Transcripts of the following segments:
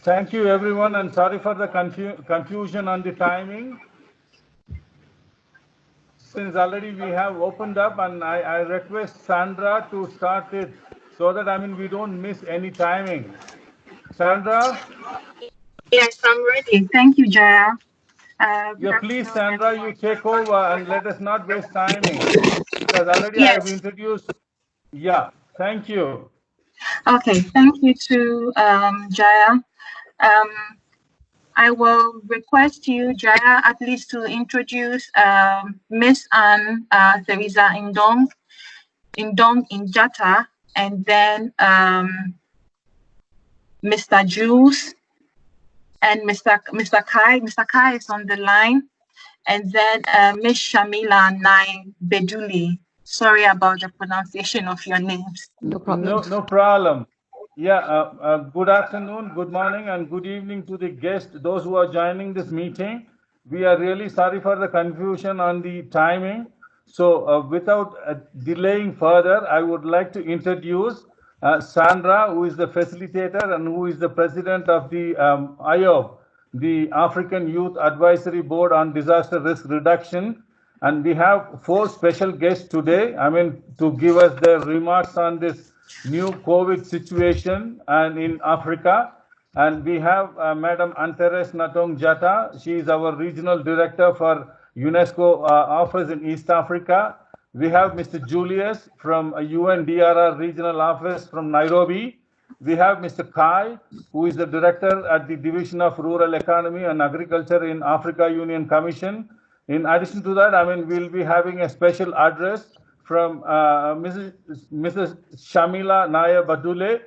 Thank you, everyone, and sorry for the confusion on the timing. Since already we have opened up, and I request Sandra to start it so that, we don't miss any timing. Sandra? Yes, I'm ready. Thank you, Jaya. Yeah, please, Sandra, you take over and let us not waste timing, because already I have Yes. introduced. Yeah, thank you. Okay, thank you to Jaya. I will request you, Jaya, at least to introduce Miss Anne Therese Ndong-Jatta, and then Mr. Jules and Mr. Kai. Mr. Kai is on the line, and then Miss Shamila Nair-Bedouelle. Sorry about the pronunciation of your names. No problem. No problem. Yeah, good afternoon, good morning, and good evening to the guests, those who are joining this meeting. We are really sorry for the confusion on the timing. So without delaying further, I would like to introduce Sandra, who is the facilitator and who is the president of the AYAB, the African Youth Advisory Board on Disaster Risk Reduction. And we have 4 special guests today, to give us their remarks on this new COVID situation and in Africa. And we have Madam Therese Ndong-Jatta. She is our regional director for Unesco office in East Africa. We have Mr. Julius from UNDRR regional office from Nairobi. We have Mr. Kai, who is the director at the Division of Rural Economy and Agriculture in Africa Union Commission. In addition to that, we'll be having a special address from Mrs. Shamila Nair-Bedouelle,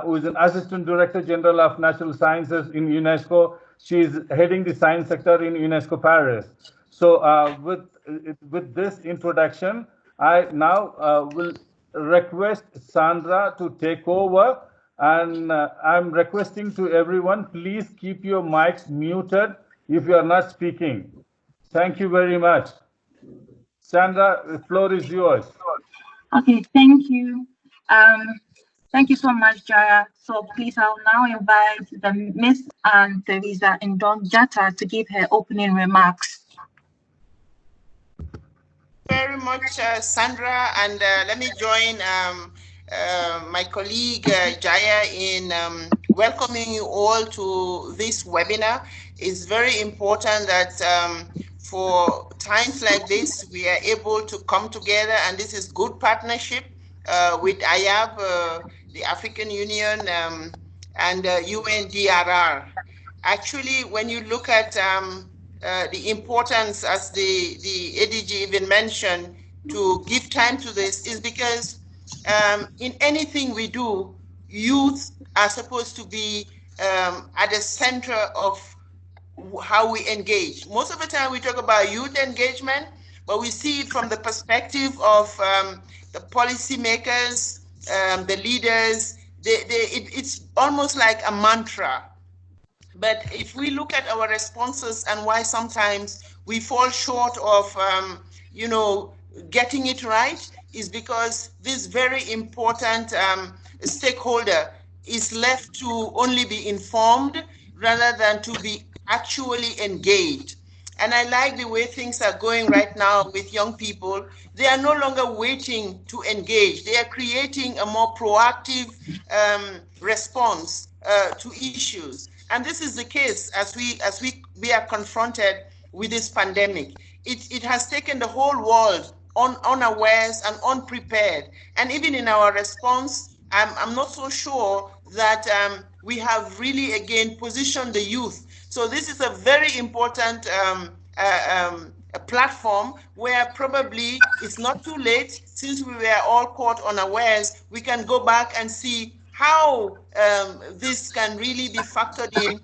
who is an Assistant Director General of Natural Sciences in UNESCO. She is heading the science sector in UNESCO Paris. So with this introduction, I now will request Sandra to take over, and I'm requesting to everyone, please keep your mics muted if you are not speaking. Thank you very much. Sandra, the floor is yours. Okay, thank you. Thank you so much, Jaya. So please, I'll now invite the Miss Anne Therese Ndong-Jatta to give her opening remarks. Very much, Sandra, and let me join my colleague Jaya in welcoming you all to this webinar. It's very important that for times like this, we are able to come together, and this is good partnership with AYAB, the African Union, and UNDRR. Actually, when you look at the importance, as the ADG even mentioned, to give time to this, is because in anything we do, youth are supposed to be at the center of how we engage. Most of the time we talk about youth engagement, but we see it from the perspective of the policymakers, the leaders. It's almost like a mantra. But if we look at our responses and why sometimes we fall short of, getting it right, is because this very important stakeholder is left to only be informed rather than to be actually engaged. And I like the way things are going right now with young people. They are no longer waiting to engage. They are creating a more proactive response to issues. And this is the case as we are confronted with this pandemic. It has taken the whole world unawares and unprepared. And even in our response, I'm not so sure that we have really, again, positioned the youth. So this is a very important a platform where probably it's not too late, since we were all caught unawares, we can go back and see how this can really be factored in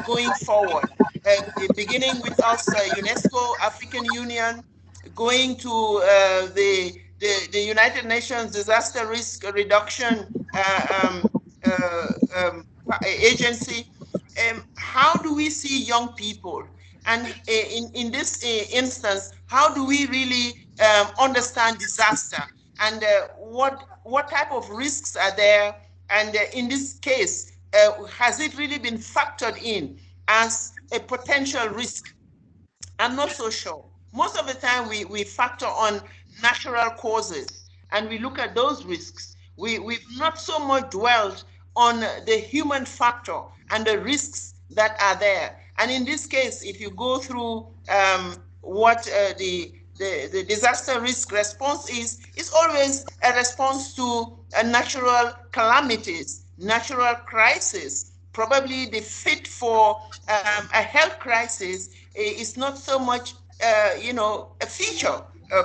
going forward, beginning with us, UNESCO, African Union, going to the United Nations Disaster Risk Reduction Agency. How do we see young people? And in this instance, how do we really understand disaster? And what type of risks are there? And in this case, has it really been factored in as a potential risk? I'm not so sure. Most of the time we factor on natural causes and we look at those risks. We've not so much dwelt on the human factor and the risks that are there. And in this case, if you go through what the disaster risk response is, it's always a response to natural calamities, natural crisis. Probably the fit for a health crisis is not so much, a feature.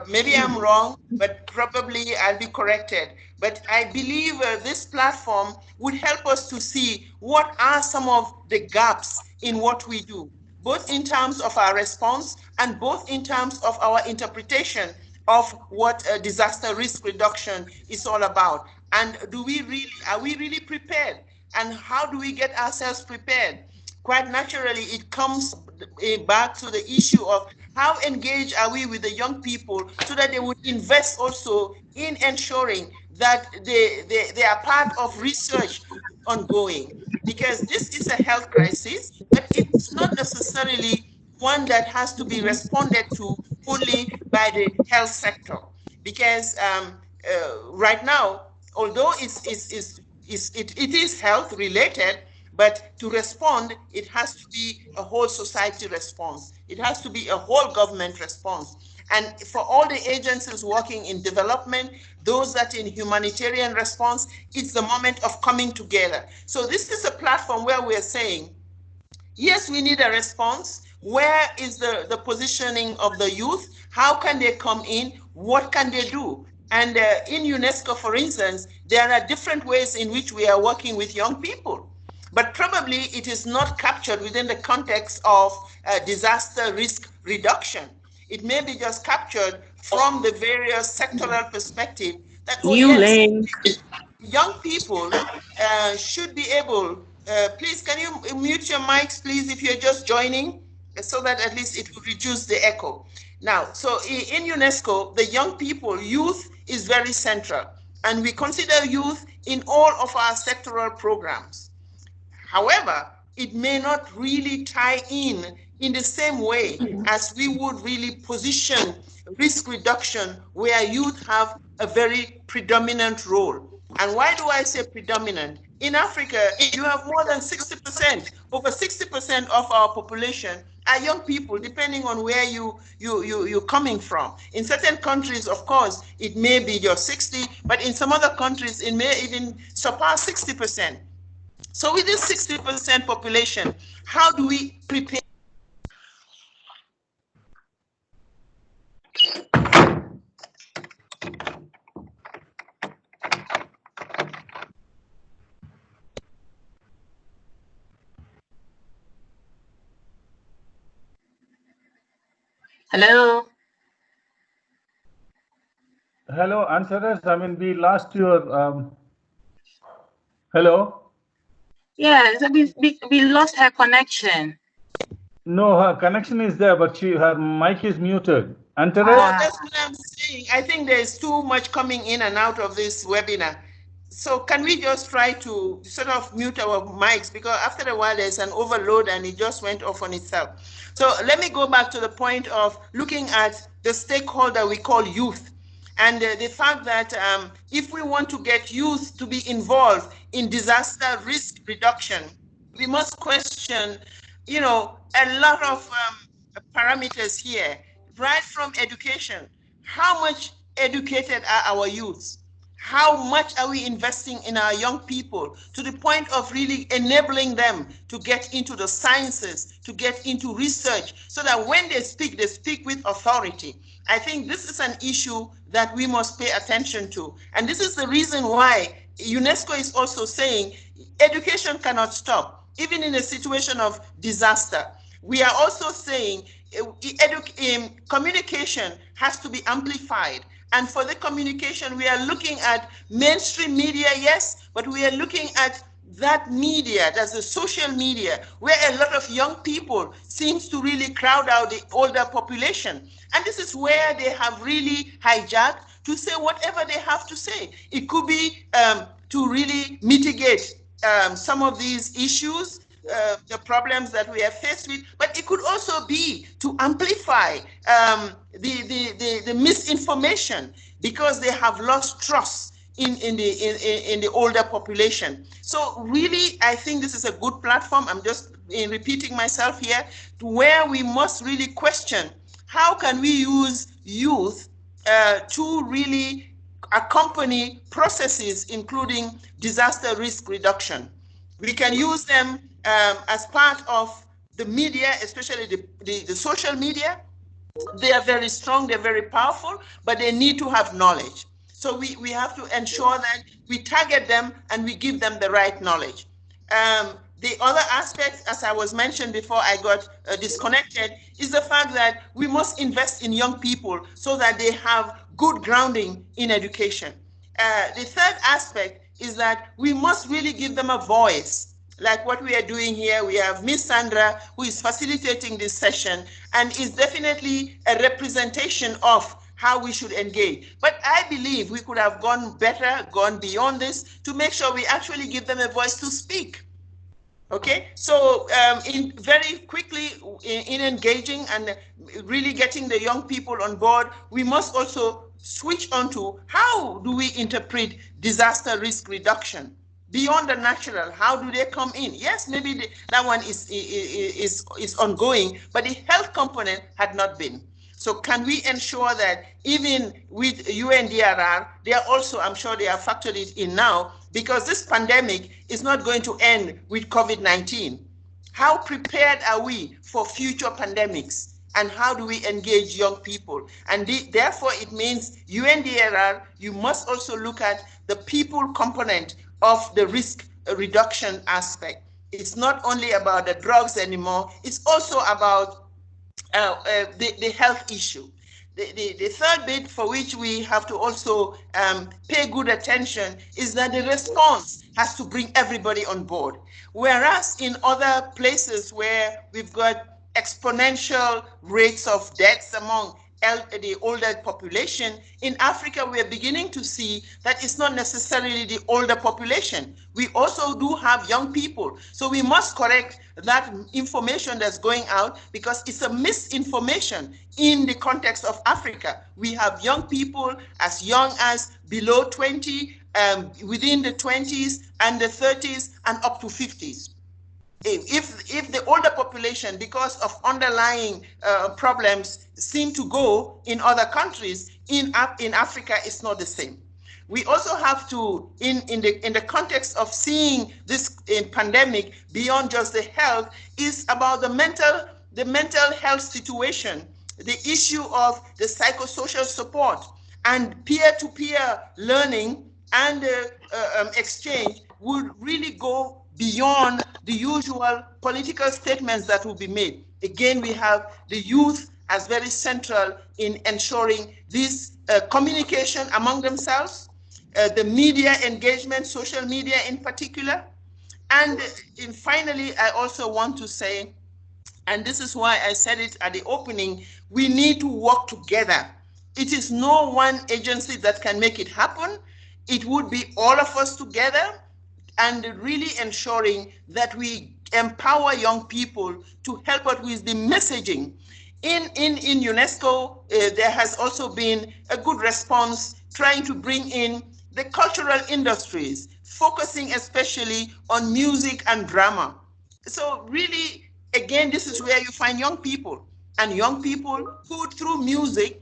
Maybe I'm wrong, but probably I'll be corrected. But I believe this platform would help us to see what are some of the gaps in what we do, both in terms of our response and both in terms of our interpretation of what disaster risk reduction is all about. And are we really prepared? And how do we get ourselves prepared? Quite naturally, it comes back to the issue of how engaged are we with the young people so that they would invest also in ensuring that they are part of research ongoing. Because this is a health crisis, but it's not necessarily one that has to be responded to only by the health sector. Because right now, although it is health related, but to respond, it has to be a whole society response. It has to be a whole government response. And for all the agencies working in development, those that in humanitarian response, it's the moment of coming together. So this is a platform where we're saying, yes, we need a response. Where is the positioning of the youth? How can they come in? What can they do? And in UNESCO, for instance, there are different ways in which we are working with young people. But probably it is not captured within the context of disaster risk reduction. It may be just captured from the various sectoral perspective that, oh yes, young people should be able, please, can you mute your mics, please, if you're just joining, so that at least it will reduce the echo. Now, so in UNESCO, the young people, youth is very central, and we consider youth in all of our sectoral programs. However, it may not really tie in the same way as we would really position risk reduction where youth have a very predominant role. And why do I say predominant? In Africa, you have more than 60%, over 60% of our population are young people, depending on where you're coming from. In certain countries, of course, it may be just 60, but in some other countries, it may even surpass 60%. So with this 60% population, how do we prepare? Hello. Hello, Therese. I mean, we lost your. Hello. Yeah, so we lost her connection. No, her connection is there, but her mic is muted. Therese? Oh, that's what I'm saying. I think there's too much coming in and out of this webinar. So can we just try to sort of mute our mics, because after a while there's an overload and it just went off on itself. So let me go back to the point of looking at the stakeholder we call youth, and the fact that if we want to get youth to be involved in disaster risk reduction, we must question, a lot of parameters here, right from education. How much educated are our youths? How much are we investing in our young people to the point of really enabling them to get into the sciences, to get into research, so that when they speak with authority? I think this is an issue that we must pay attention to. And this is the reason why UNESCO is also saying education cannot stop, even in a situation of disaster. We are also saying communication has to be amplified. And for the communication, we are looking at mainstream media, yes, but we are looking at that media, that's the social media, where a lot of young people seems to really crowd out the older population. And this is where they have really hijacked to say whatever they have to say. It could be to really mitigate some of these issues, the problems that we are faced with, but it could also be to amplify the misinformation, because they have lost trust in the older population. So really, I think this is a good platform. I'm just repeating myself here, to where we must really question how can we use youth to really accompany processes including disaster risk reduction. We can use them as part of the media, especially the social media. They are very strong, they're very powerful, but they need to have knowledge. So we have to ensure that we target them and we give them the right knowledge. The other aspect, as I was mentioned before I got disconnected, is the fact that we must invest in young people so that they have good grounding in education. The third aspect is that we must really give them a voice, like what we are doing here. We have Miss Sandra, who is facilitating this session and is definitely a representation of how we should engage. But I believe we could have gone better, gone beyond this, to make sure we actually give them a voice to speak. Okay, so very quickly in engaging and really getting the young people on board, we must also switch on to how do we interpret disaster risk reduction beyond the natural. How do they come in? Yes, maybe that one is ongoing, but the health component had not been. So can we ensure that even with UNDRR, they are also, I'm sure they are factored it in now, because this pandemic is not going to end with COVID-19. How prepared are we for future pandemics? And how do we engage young people? And therefore, it means UNDRR, you must also look at the people component of the risk reduction aspect. It's not only about the drugs anymore, it's also about the health issue. The third bit for which we have to also pay good attention is that the response has to bring everybody on board. Whereas in other places where we've got exponential rates of deaths among the older population, in Africa we are beginning to see that it's not necessarily the older population. We also do have young people. So we must correct that information that's going out, because it's a misinformation in the context of Africa. We have young people as young as below 20, within the 20s and the 30s and up to 50s. If the older population, because of underlying problems, seem to go in other countries, in Africa it's not the same. We also have to, in the context of seeing this pandemic beyond just the health, is about the mental health situation, the issue of the psychosocial support, and peer-to-peer learning and exchange would really go beyond the usual political statements that will be made. Again, we have the youth as very central in ensuring this communication among themselves, the media engagement, social media in particular. And finally, I also want to say, and this is why I said it at the opening, we need to work together. It is no one agency that can make it happen. It would be all of us together, and really ensuring that we empower young people to help us with the messaging. In UNESCO, there has also been a good response trying to bring in the cultural industries, focusing especially on music and drama. So really, again, this is where you find young people, and young people who through music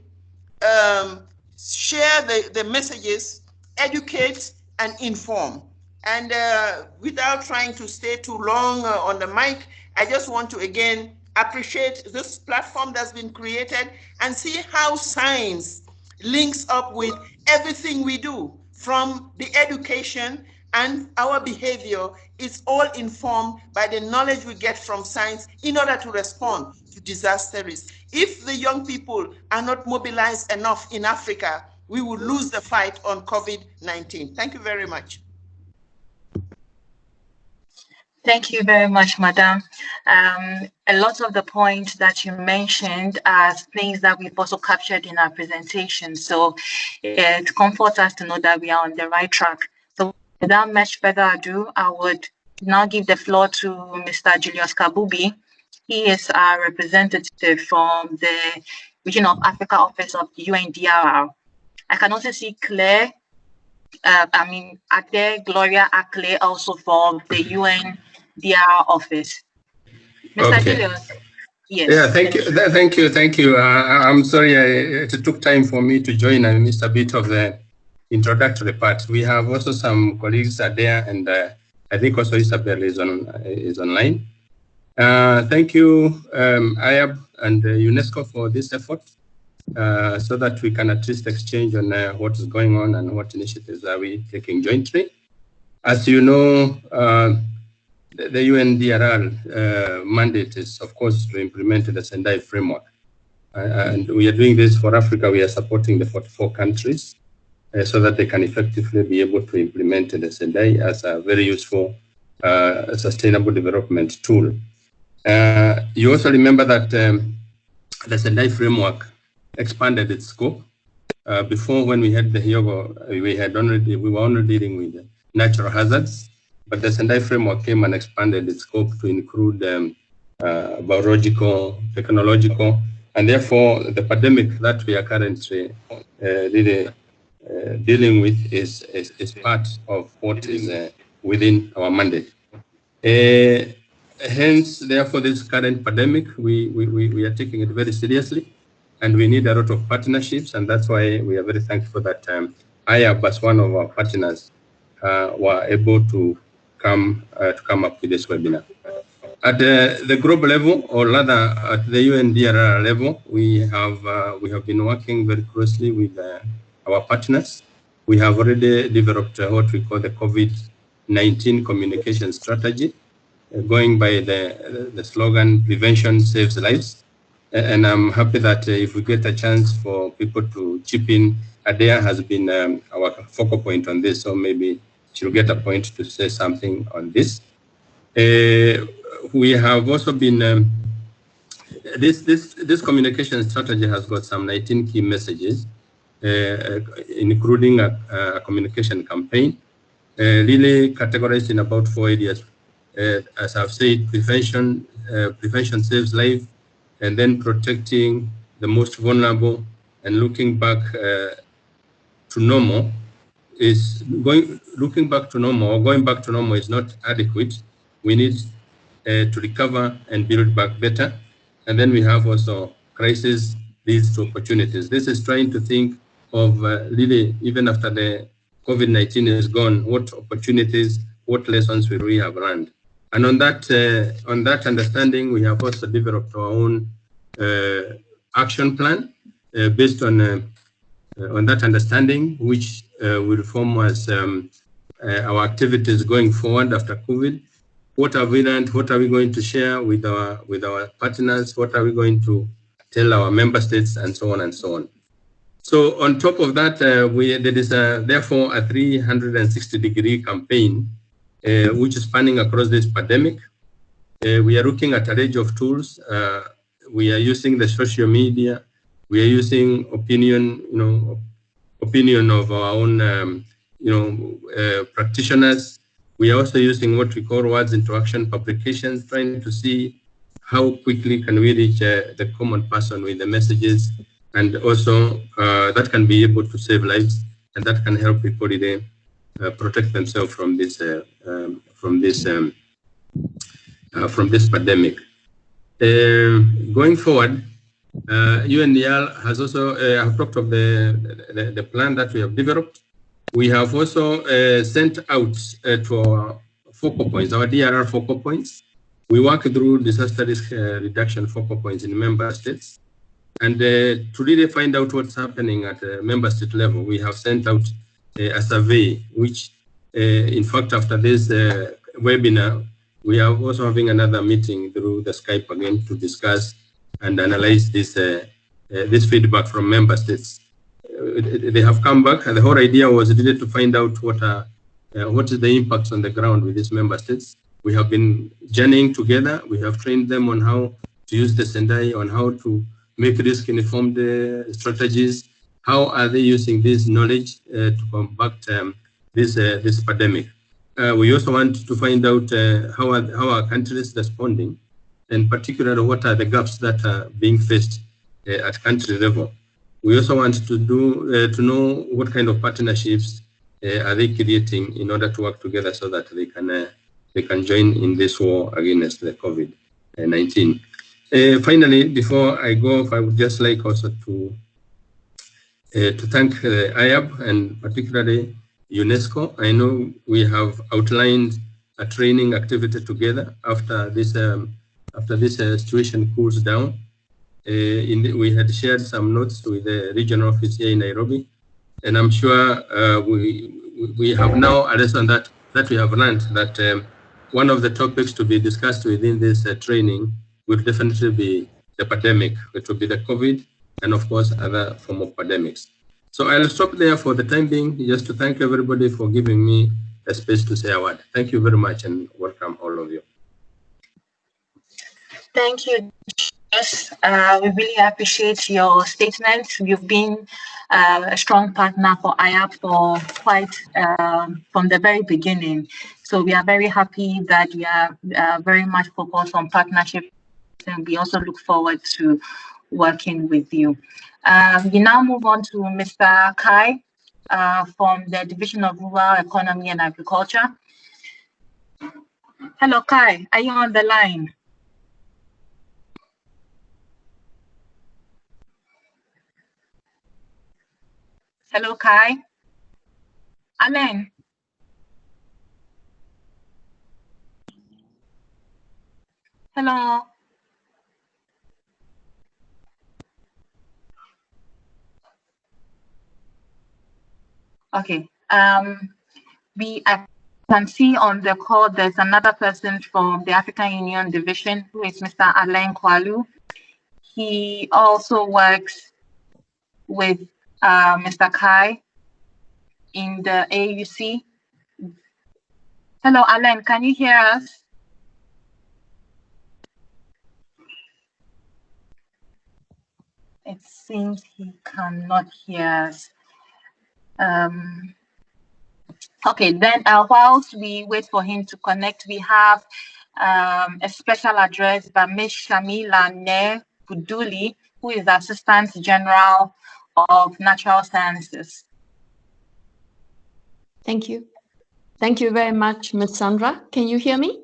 share the messages, educate and inform. And without trying to stay too long on the mic, I just want to again appreciate this platform that's been created and see how science links up with everything we do, from the education and our behavior. Is all informed by the knowledge we get from science in order to respond to disaster risk. If the young people are not mobilized enough in Africa, we will lose the fight on COVID-19. Thank you very much. Thank you very much, Madam. A lot of the points that you mentioned are things that we've also captured in our presentation. So it comforts us to know that we are on the right track. So Without much further ado, I would now give the floor to Mr. Julius KABUBI. He is our representative from the Region of Africa Office of UNDRR. I can also see Claire, Ade Gloria Akle, also from the UNDRR office. Mr. Okay. Julius, yes. Yeah, thank you. I'm sorry it took time for me to join. I missed a bit of the introductory part. We have also some colleagues are there, and I think also Isabel is online. Thank you, AYAB and UNESCO for this effort, so that we can at least exchange on what is going on and what initiatives are we taking jointly. As you know, the UNDRR mandate is, of course, to implement the Sendai framework. And we are doing this for Africa. We are supporting the 44 countries so that they can effectively be able to implement the Sendai as a very useful sustainable development tool. You also remember that the Sendai framework expanded its scope. Before, when we had the Hyogo, we were only dealing with natural hazards. But the Sendai framework came and expanded its scope to include biological, technological, and therefore the pandemic that we are currently really dealing with is part of what is within our mandate. Hence, therefore, this current pandemic, we are taking it very seriously, and we need a lot of partnerships, and that's why we are very thankful that AYAB, as one of our partners, were able to come up with this webinar. At the global level, or rather at the UNDRR level, we have been working very closely with our partners. We have already developed what we call the COVID-19 communication strategy, going by the slogan "Prevention Saves Lives." And I'm happy that if we get a chance for people to chip in, Adea has been our focal point on this, so maybe she'll get a point to say something on this. We have also been, this communication strategy has got some 19 key messages, including a communication campaign, really categorized in about 4 areas. As I've said, prevention saves life, and then protecting the most vulnerable, and looking back to normal. Looking back to normal or going back to normal is not adequate. We need to recover and build back better. And then we have also crisis leads to opportunities. This is trying to think of really, even after the COVID-19 is gone, what opportunities, what lessons will we have learned? And on that understanding, we have also developed our own action plan based on that understanding, which will form as our activities going forward after COVID. What have we learned? What are we going to share with our partners? What are we going to tell our member states, and so on and so on? So on top of that, there is therefore a 360-degree campaign which is spanning across this pandemic. We are looking at a range of tools. We are using the social media. We are using opinion of our own, practitioners. We are also using what we call words into action publications, trying to see how quickly can we reach the common person with the messages, and also that can be able to save lives, and that can help people really protect themselves from this pandemic. Going forward, UNDRR has also I've talked of the plan that we have developed. We have also sent out to our focal points, our DRR focal points. We work through disaster risk reduction focal points in member states. And to really find out what's happening at the member state level, we have sent out a survey, which in fact, after this webinar, we are also having another meeting through the Skype again to discuss and analyze this feedback from member states. They have come back, and the whole idea was really to find out what is the impacts on the ground with these member states. We have been journeying together. We have trained them on how to use the Sendai, on how to make risk-informed strategies. How are they using this knowledge to combat this pandemic? we also want to find out how our country is responding, and particularly what are the gaps that are being faced at country level. We also want to know what kind of partnerships are they creating in order to work together so that they can join in this war against the COVID-19. Finally, before I go off, I would just like also to thank AYAB and particularly UNESCO. I know we have outlined a training activity together after this situation cools down. We had shared some notes with the regional office here in Nairobi, and I'm sure we have now a lesson that we have learned that one of the topics to be discussed within this training will definitely be the pandemic, which will be the COVID, and of course other form of pandemics. So I'll stop there for the time being, just to thank everybody for giving me a space to say a word. Thank you very much and welcome all of you. Thank you, Julius. We really appreciate your statements. You've been a strong partner for AYAB for quite from the very beginning. So we are very happy that you are very much focused on partnership, and we also look forward to working with you. We now move on to Mr. Kai from the Division of Rural Economy and Agriculture. Hello, Kai. Are you on the line? Hello, Kai. Alain. Hello. Okay. I can see on the call there's another person from the African Union Division, who is Mr. Alain Koualao. He also works with Mr. Kai in the AUC. Hello, Alain, can you hear us? It seems he cannot hear us. Okay, then whilst we wait for him to connect, we have a special address by Ms. Shamila Nair-Bedouelle, who is the Assistant General of Natural Sciences. Thank you. Thank you very much, Ms. Sandra. Can you hear me?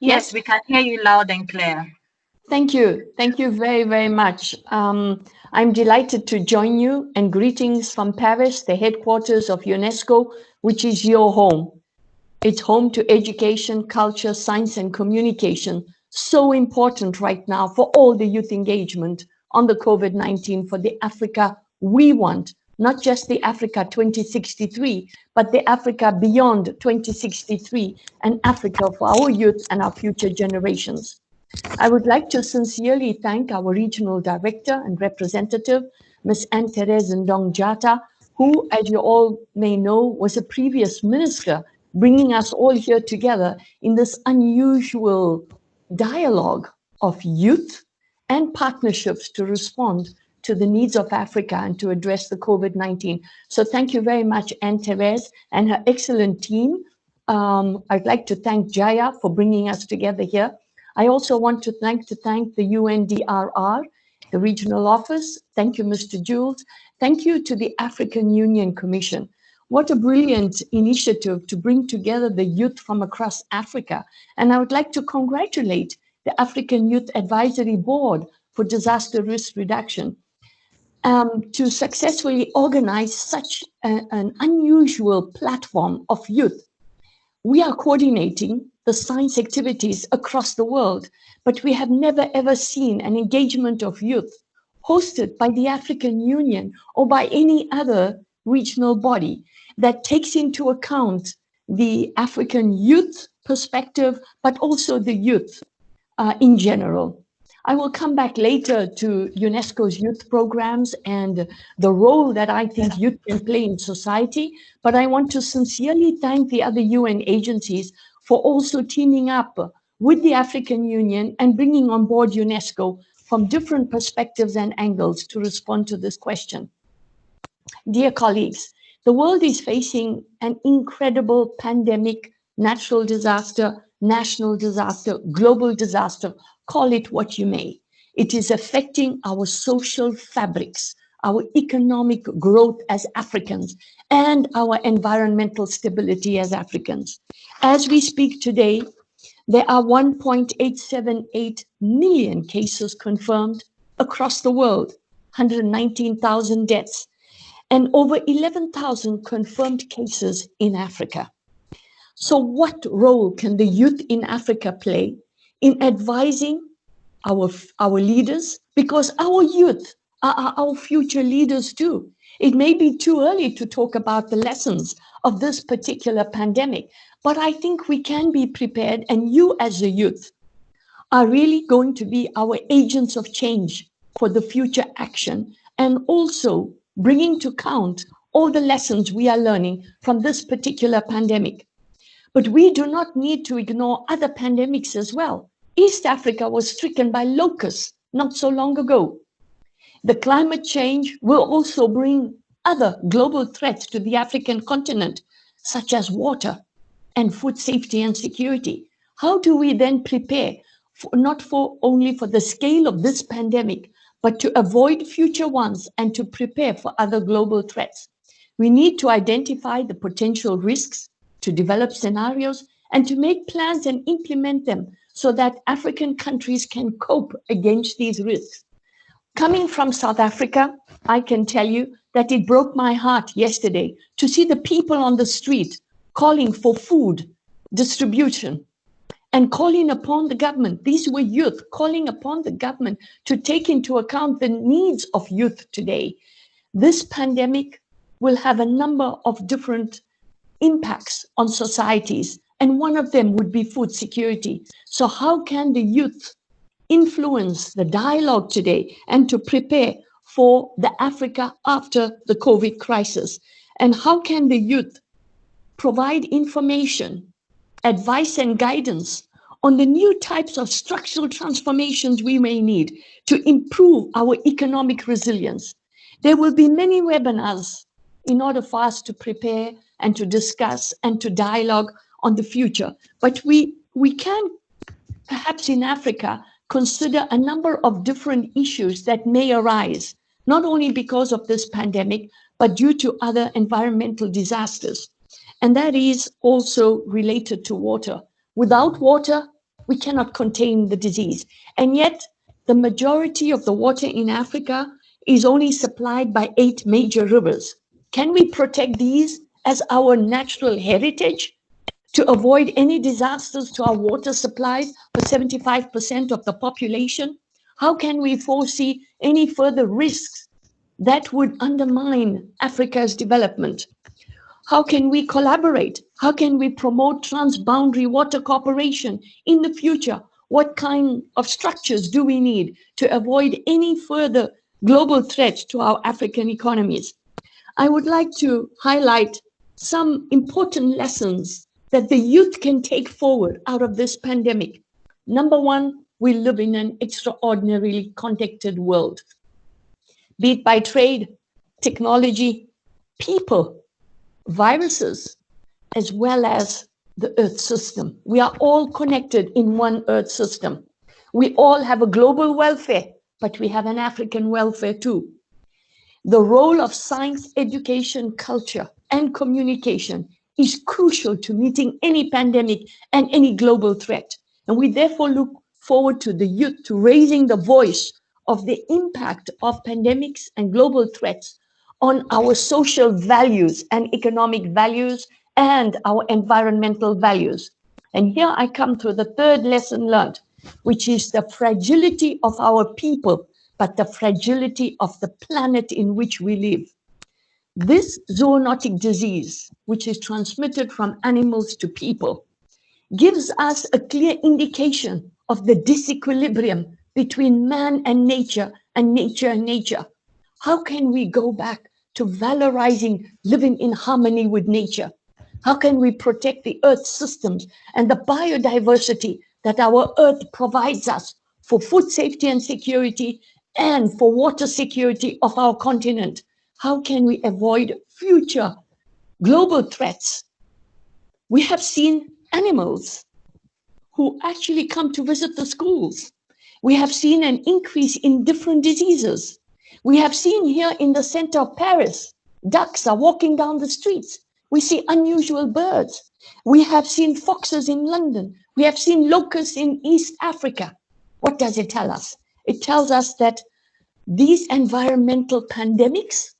Yes, we can hear you loud and clear. Thank you. Thank you very, very much. I'm delighted to join you, and greetings from Paris, the headquarters of UNESCO, which is your home. It's home to education, culture, science, and communication. So important right now for all the youth engagement on the COVID-19 for the Africa we want, not just the Africa 2063, but the Africa beyond 2063, and Africa for our youth and our future generations. I would like to sincerely thank our regional director and representative, Ms. Therese Ndong-Jatta, who, as you all may know, was a previous minister, bringing us all here together in this unusual dialogue of youth and partnerships to respond to the needs of Africa and to address the COVID-19. So thank you very much, Therese and her excellent team. I'd like to thank Jaya for bringing us together here. I also want to thank the UNDRR, the regional office. Thank you, Mr. Jules. Thank you to the African Union Commission. What a brilliant initiative to bring together the youth from across Africa. And I would like to congratulate the African Youth Advisory Board for Disaster Risk Reduction to successfully organize such an unusual platform of youth. We are coordinating the science activities across the world, but we have never ever seen an engagement of youth hosted by the African Union or by any other regional body that takes into account the African youth perspective, but also the youth in general. I will come back later to UNESCO's youth programs and the role that I think youth can play in society, but I want to sincerely thank the other UN agencies for also teaming up with the African Union and bringing on board UNESCO from different perspectives and angles to respond to this question. Dear colleagues, The world is facing an incredible pandemic, natural disaster, national disaster, global disaster, call it what you may. It is affecting our social fabrics, our economic growth as Africans, and our environmental stability as Africans. As we speak today, there are 1.878 million cases confirmed across the world, 119,000 deaths, and over 11,000 confirmed cases in Africa. So what role can the youth in Africa play in advising our leaders? Because our youth are our future leaders too. It may be too early to talk about the lessons of this particular pandemic, but I think we can be prepared, and you as a youth are really going to be our agents of change for the future action, and also bringing to count all the lessons we are learning from this particular pandemic. But we do not need to ignore other pandemics as well. East Africa was stricken by locusts not so long ago. The climate change will also bring other global threats to the African continent, such as water and food safety and security. How do we then prepare, not only for the scale of this pandemic, but to avoid future ones and to prepare for other global threats? We need to identify the potential risks, to develop scenarios, and to make plans and implement them so that African countries can cope against these risks. Coming from South Africa, I can tell you that it broke my heart yesterday to see the people on the street calling for food distribution and calling upon the government. These were youth calling upon the government to take into account the needs of youth today. This pandemic will have a number of different impacts on societies, and one of them would be food security. So how can the youth influence the dialogue today and to prepare for the Africa after the COVID crisis? And how can the youth provide information, advice and guidance on the new types of structural transformations we may need to improve our economic resilience? There will be many webinars in order for us to prepare and to discuss and to dialogue on the future. But we can, perhaps in Africa, consider a number of different issues that may arise, not only because of this pandemic, but due to other environmental disasters. And that is also related to water. Without water, we cannot contain the disease. And yet, the majority of the water in Africa is only supplied by 8 major rivers. Can we protect these as our natural heritage to avoid any disasters to our water supplies for 75% of the population? How can we foresee any further risks that would undermine Africa's development? How can we collaborate? How can we promote transboundary water cooperation in the future? What kind of structures do we need to avoid any further global threats to our African economies? I would like to highlight some important lessons that the youth can take forward out of this pandemic. Number one, we live in an extraordinarily connected world, be it by trade, technology, people, viruses, as well as the Earth system. We are all connected in one Earth system. We all have a global welfare, but we have an African welfare too. The role of science, education, culture, and communication is crucial to meeting any pandemic and any global threat. And we therefore look forward to the youth to raising the voice of the impact of pandemics and global threats on our social values and economic values and our environmental values. And here I come to the third lesson learned, which is the fragility of our people, but the fragility of the planet in which we live. This zoonotic disease, which is transmitted from animals to people, gives us a clear indication of the disequilibrium between man and nature and nature and nature. How can we go back to valorizing living in harmony with nature? How can we protect the earth systems and the biodiversity that our earth provides us for food safety and security and for water security of our continent? How can we avoid future global threats. We have seen animals who actually come to visit the schools. We have seen an increase in different diseases. We have seen here in the center of Paris, ducks are walking down the streets. We see unusual birds. We have seen foxes in London. We have seen locusts in East Africa. What does it tell us? It tells us that these environmental pandemics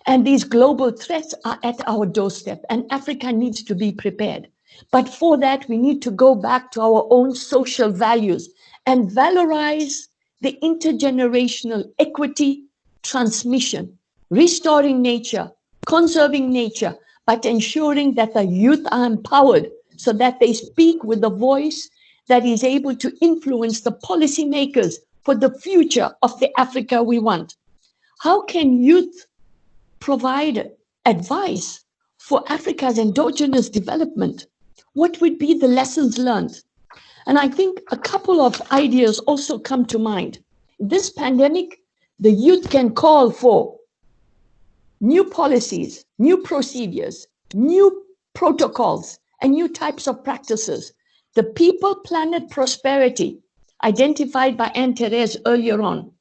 and these global threats are at our doorstep, and Africa needs to be prepared. But for that, we need to go back to our own social values and valorize the intergenerational equity transmission, restoring nature, conserving nature, but ensuring that the youth are empowered so that they speak with a voice that is able to influence the policymakers for the future of the Africa we want. How can youth provide advice for Africa's endogenous development? What would be the lessons learned? And I think a couple of ideas also come to mind. This pandemic, the youth can call for new policies, new procedures, new protocols, and new types of practices. The people, planet, prosperity, identified by Therese earlier on,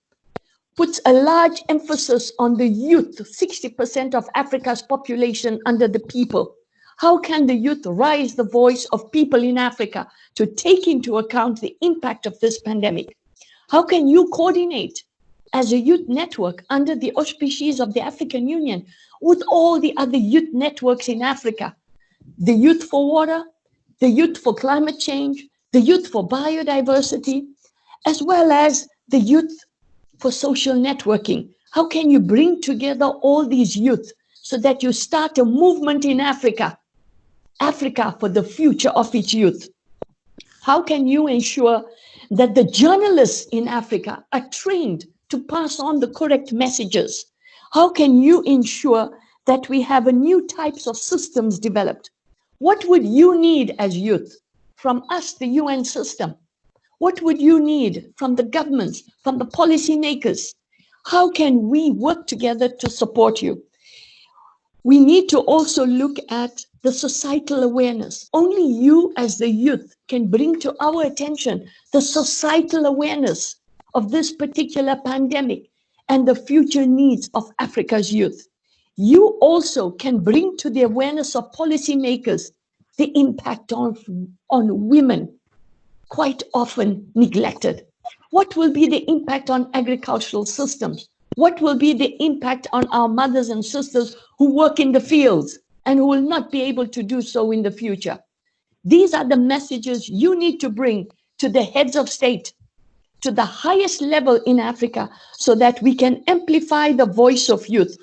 puts a large emphasis on the youth, 60% of Africa's population under the people. How can the youth raise the voice of people in Africa to take into account the impact of this pandemic? How can you coordinate as a youth network under the auspices of the African Union with all the other youth networks in Africa? The Youth for Water, the Youth for Climate Change, the Youth for Biodiversity, as well as the Youth for Social Networking. How can you bring together all these youth so that you start a movement in Africa, Africa for the future of its youth? How can you ensure that the journalists in Africa are trained to pass on the correct messages? How can you ensure that we have a new types of systems developed? What would you need as youth from us, the UN system? What would you need from the governments, from the policymakers? How can we work together to support you? We need to also look at the societal awareness. Only you as the youth can bring to our attention the societal awareness of this particular pandemic and the future needs of Africa's youth. You also can bring to the awareness of policymakers the impact on women, quite often neglected. What will be the impact on agricultural systems? What will be the impact on our mothers and sisters who work in the fields and who will not be able to do so in the future? These are the messages you need to bring to the heads of state, to the highest level in Africa, so that we can amplify the voice of youth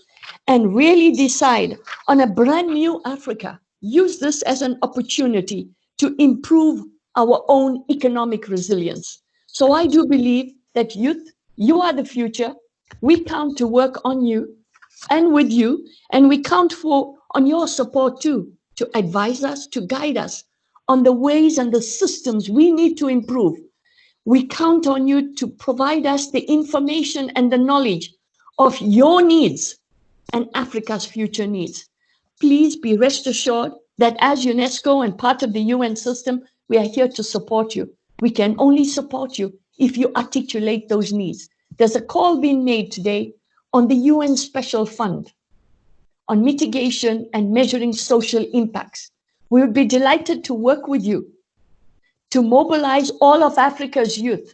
and really decide on a brand new Africa. Use this as an opportunity to improve our own economic resilience. So I do believe that youth, you are the future. We count to work on you and with you, and we count on your support too, to advise us, to guide us on the ways and the systems we need to improve. We count on you to provide us the information and the knowledge of your needs and Africa's future needs. Please be rest assured that as UNESCO and part of the UN system, we are here to support you. We can only support you if you articulate those needs. There's a call being made today on the UN Special Fund on mitigation and measuring social impacts. We would be delighted to work with you to mobilize all of Africa's youth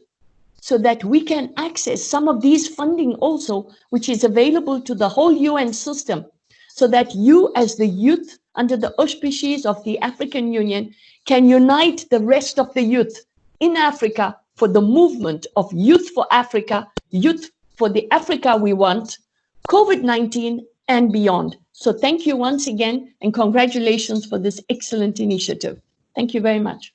so that we can access some of these funding also, which is available to the whole UN system, so that you as the youth under the auspices of the African Union can unite the rest of the youth in Africa for the movement of Youth for Africa, Youth for the Africa we want, COVID-19 and beyond. So thank you once again and congratulations for this excellent initiative. Thank you very much.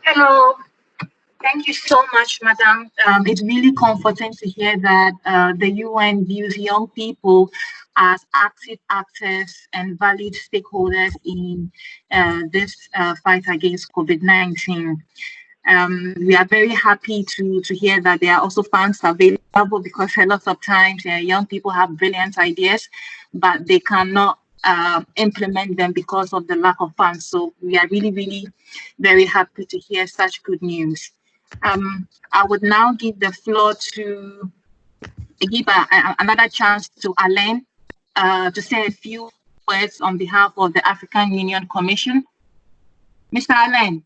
Hello. Thank you so much, Madam. It's really comforting to hear that the UN views young people as active actors and valued stakeholders in this fight against COVID-19. We are very happy to hear that there are also funds available, because a lot of times young people have brilliant ideas, but they cannot implement them because of the lack of funds. So we are really, really very happy to hear such good news. I would now give the floor to another chance to Alain to say a few words on behalf of the African Union Commission. Mr. Alain.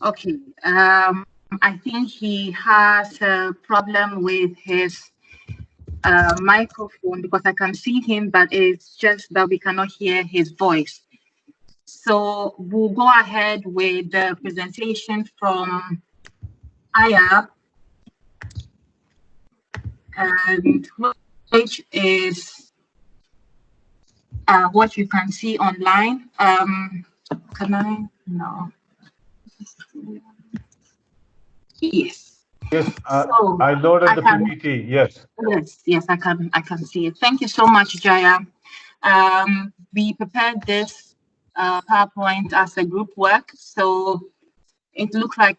Okay, I think he has a problem with his microphone, because I can see him, but it's just that we cannot hear his voice. So we'll go ahead with the presentation from AYAB, and which is what you can see online. Can I? No. Yes. Yes, So I loaded the can, PPT. Yes. Yes, I can see it. Thank you so much, Jaya. We prepared this PowerPoint as a group work, so it looks like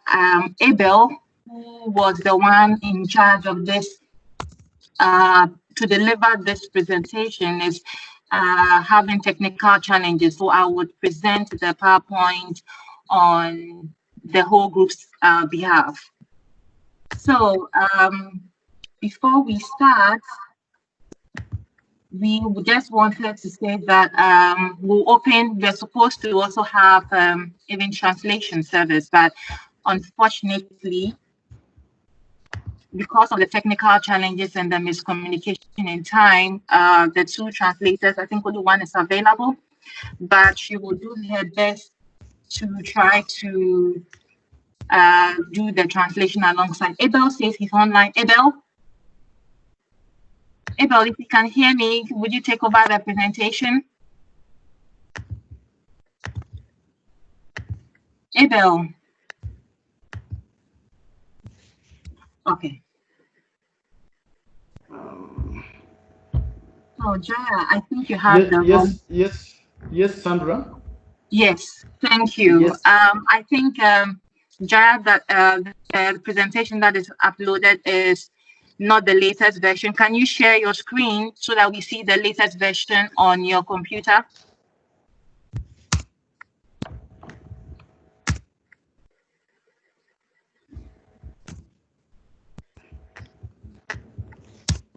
Abel, who was the one in charge of this to deliver this presentation, is having technical challenges. So I would present the PowerPoint on the whole group's behalf. So before we start, we just wanted to say that we're supposed to also have even translation service, but unfortunately, because of the technical challenges and the miscommunication in time, the two translators, I think only one is available, but she will do her best to try to do the translation alongside. Abel says he's online. Abel, if you can hear me, would you take over the presentation? Abel. Okay. So Jaya, I think you have Yes, Sandra. Yes, thank you. Yes. I think Jaya, that the presentation that is uploaded is not the latest version. Can you share your screen so that we see the latest version on your computer?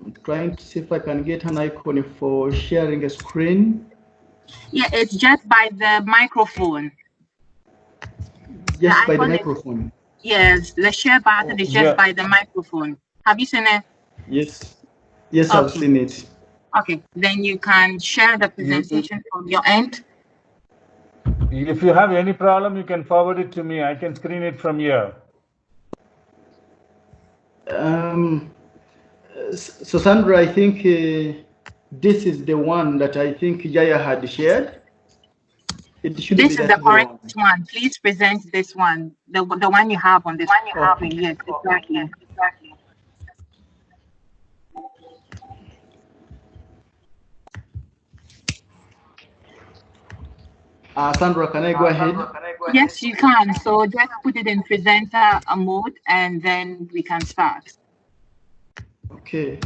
I'm trying to see if I can get an icon for sharing a screen. Yeah, it's just by the microphone. Just by the microphone. Yes, the share button is just by the microphone. Have you seen it? Yes, okay. I've seen it. Okay, then you can share the presentation from your end. If you have any problem, you can forward it to me. I can screen it from here. So Sandra, I think this is the one that I think Jaya had shared. This is the correct one. Please present this one, the one you have on this screen. Yes, exactly. Sandra, can I go ahead? Yes, you can. So just put it in presenter mode, and then we can start. Okay.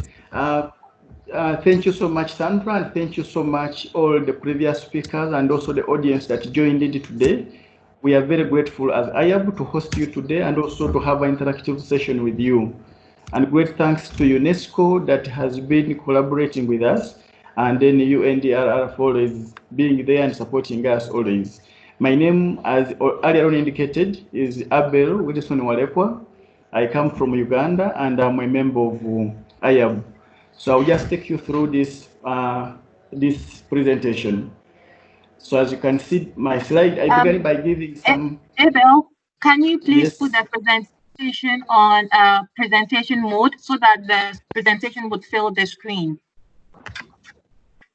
Thank you so much, Sandra, and thank you so much all the previous speakers and also the audience that joined it today. We are very grateful as AYAB to host you today and also to have an interactive session with you. And great thanks to UNESCO that has been collaborating with us, and then UNDRR for always being there and supporting us always. My name, as earlier on indicated, is Abel Wilson Walepwa. I come from Uganda and I'm a member of AYAB. So I'll just take you through this this presentation. So as you can see, my slide, I began by giving some... Abel, can you please put the presentation on presentation mode so that the presentation would fill the screen?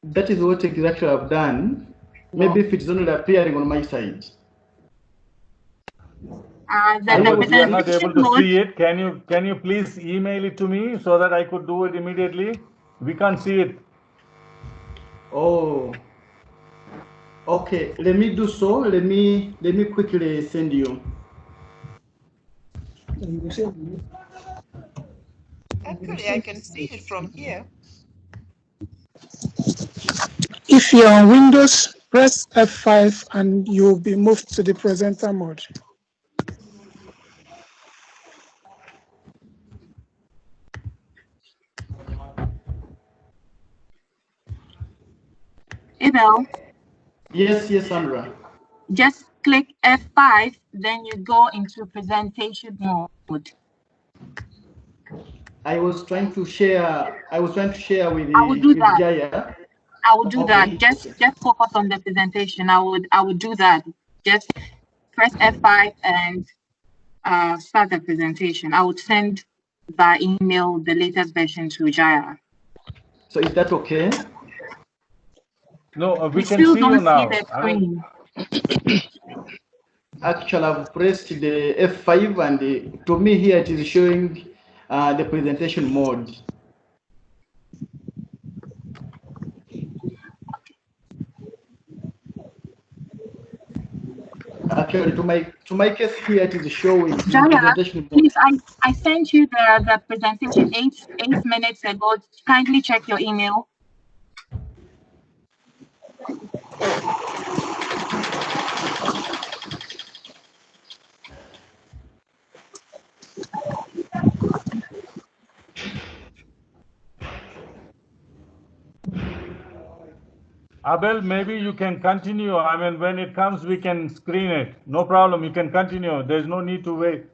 That is what exactly I've done. Maybe if it's only appearing on my side. Because we are not presentation able to mode. see it. Can you please email it to me so that I could do it immediately? We can't see it. Oh, okay. Let me do so. Let me quickly send you. Actually, I can see it from here. If you're on Windows, press F5 and you'll be moved to the presenter mode. Abel, Yes, Sandra. just click F5, then you go into presentation mode. I was trying to share with I will do that. Jaya. I will do that. Okay. Just focus on the presentation. I would do that. Just press F5 and start the presentation. I would send by email the latest version to Jaya. So is that okay? No, we can still see don't you now. see the screen. Actually, I've pressed the F5 and to me here it is showing the presentation mode. Actually, to my case here it is showing Jaya, presentation mode. please, I sent you the presentation eight minutes ago. Kindly check your email. Abel, maybe you can continue. I mean, when it comes, we can screen it. No problem. You can continue. There's no need to wait.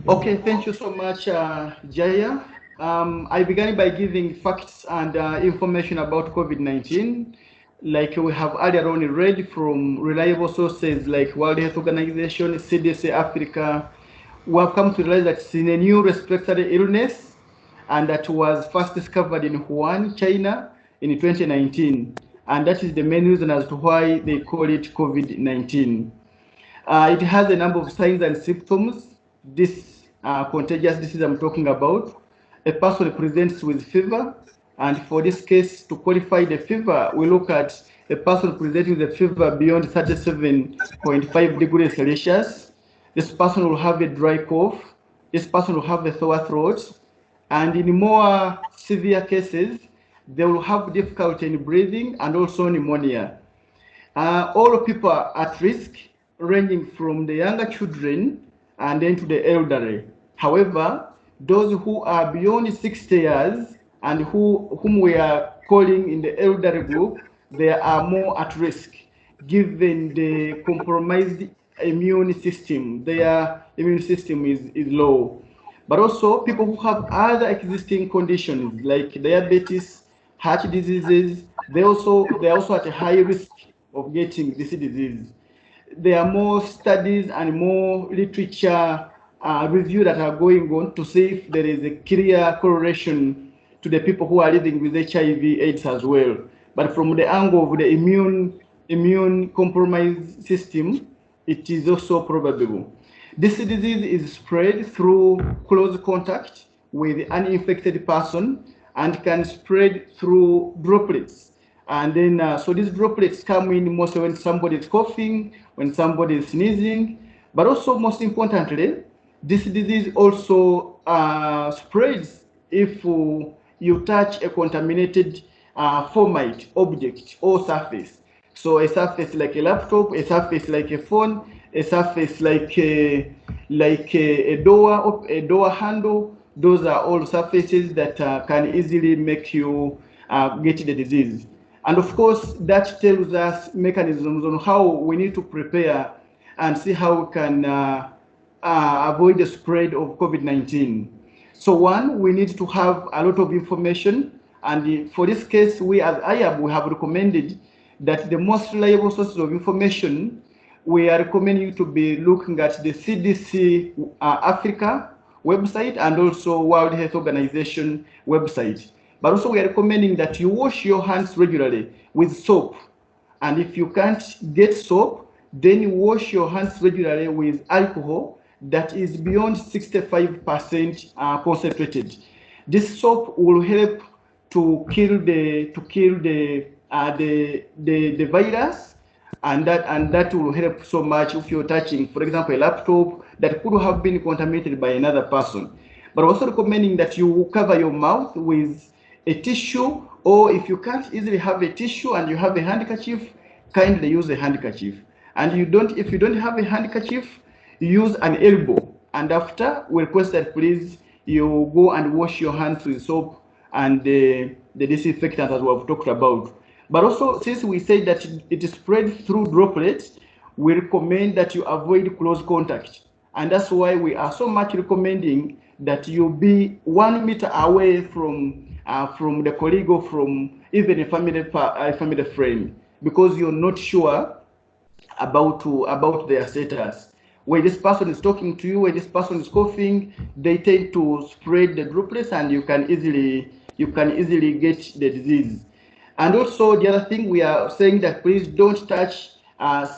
Okay, thank you so much, Jaya. I began by giving facts and information about COVID-19, like we have earlier on read from reliable sources like World Health Organization, CDC Africa. We have come to realize that it's a new respiratory illness, and that was first discovered in Wuhan, China, in 2019. And that is the main reason as to why they call it COVID-19. It has a number of signs and symptoms. This contagious disease I'm talking about. A person presents with fever, and for this case, to qualify the fever, we look at a person presenting with a fever beyond 37.5 degrees Celsius. This person will have a dry cough. This person will have a sore throat. And in more severe cases, they will have difficulty in breathing and also pneumonia. All people are at risk, ranging from the younger children and then to the elderly. However, those who are beyond 60 years and whom we are calling in the elderly group, they are more at risk given the compromised immune system. Their immune system is low. But also people who have other existing conditions like diabetes, heart diseases, they're also at a high risk of getting this disease. There are more studies and more literature review that are going on to see if there is a clear correlation to the people who are living with HIV/AIDS as well. But from the angle of the immune compromised system, it is also probable. This disease is spread through close contact with an uninfected person and can spread through droplets. And then, so these droplets come in mostly when somebody is coughing, when somebody is sneezing, but also most importantly, this disease also spreads if you touch a contaminated formite object or surface. So a surface like a laptop, a surface like a phone, a surface like a door handle. Those are all surfaces that can easily make you get the disease. And of course, that tells us mechanisms on how we need to prepare and see how we can avoid the spread of COVID-19. So one, we need to have a lot of information. And for this case, we as AYAB, we have recommended that the most reliable sources of information, we are recommending you to be looking at the CDC Africa website and also World Health Organization website. But also we are recommending that you wash your hands regularly with soap. And if you can't get soap, then you wash your hands regularly with alcohol. that is beyond 65% concentrated. This soap will help to kill the virus, and that will help so much if you're touching, for example, a laptop that could have been contaminated by another person. But also recommending that you cover your mouth with a tissue, or if you can't easily have a tissue and you have a handkerchief, kindly use a handkerchief. And if you don't have a handkerchief, use an elbow. And after, we request that please you go and wash your hands with soap and the disinfectant as we have talked about. But also, since we say that it is spread through droplets, we recommend that you avoid close contact. And that's why we are so much recommending that you be 1 meter away from the colleague or from even a family friend, because you're not sure about their status. When this person is talking to you, when this person is coughing, they tend to spread the droplets, and you can easily get the disease. And also the other thing, we are saying that please don't touch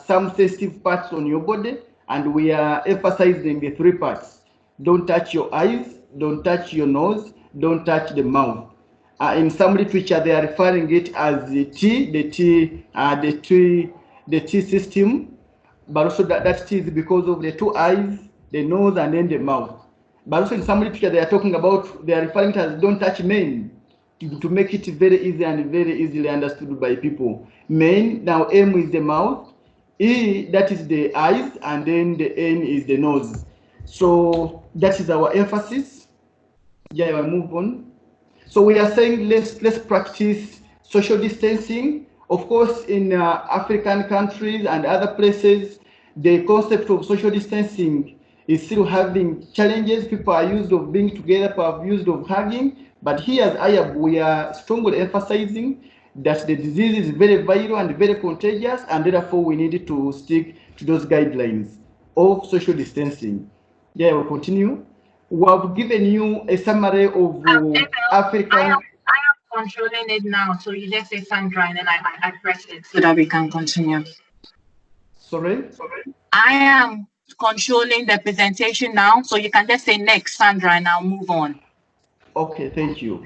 some sensitive parts on your body, and we are emphasizing the 3 parts. Don't touch your eyes, don't touch your nose, don't touch the mouth. In some literature, they are referring it as the T system, but also that T is because of the 2 eyes, the nose, and then the mouth. But also in some literature, they are referring it as don't touch men, to make it very easy and very easily understood by people. Men, now M is the mouth, E, that is the eyes, and then the N is the nose. So that is our emphasis. Yeah, I move on. So we are saying let's practice social distancing. Of course, in African countries and other places, the concept of social distancing is still having challenges. People are used to being together, people are used to hugging. But here at AYAB, we are strongly emphasizing that the disease is very viral and very contagious, and therefore we need to stick to those guidelines of social distancing. Yeah, we'll continue. We have given you a summary of African. I am controlling it now, so you just say Sandra, and then I press it so that we can continue. Sorry? I am controlling the presentation now, so you can just say next, Sandra, and I'll move on. Okay, thank you.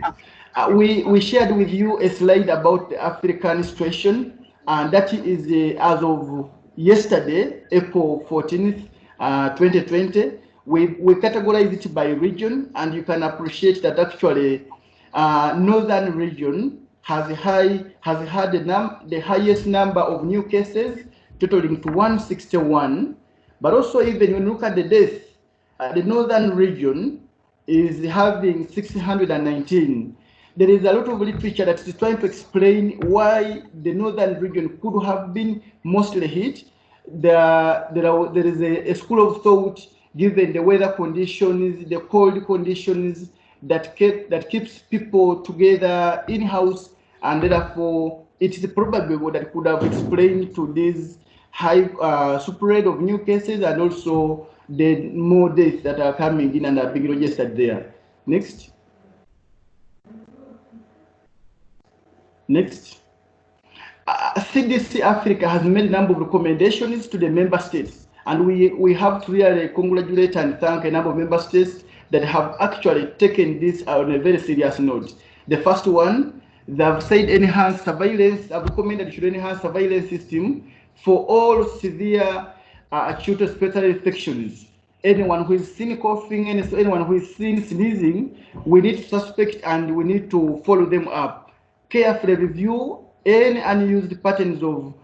We shared with you a slide about the African situation, and that is as of yesterday, April 14th, 2020. We categorize it by region, and you can appreciate that actually northern region has had the highest number of new cases, totaling to 161. But also, even when you look at the deaths, the northern region is having 619. There is a lot of literature that is trying to explain why the northern region could have been mostly hit. There is a school of thought, given the weather conditions, the cold conditions, that keeps people together in-house, and therefore it is probable that could have explained to this high spread of new cases, and also the more deaths that are coming in and are being registered there. Next. CDC Africa has made a number of recommendations to the member states, and we have to really congratulate and thank a number of member states that have actually taken this on a very serious note. The first one, they have said enhanced surveillance. I've recommended that you should enhance surveillance system for all severe acute respiratory infections. Anyone who is seen coughing, anyone who is seen sneezing, we need to suspect and we need to follow them up. Carefully review any unused patterns of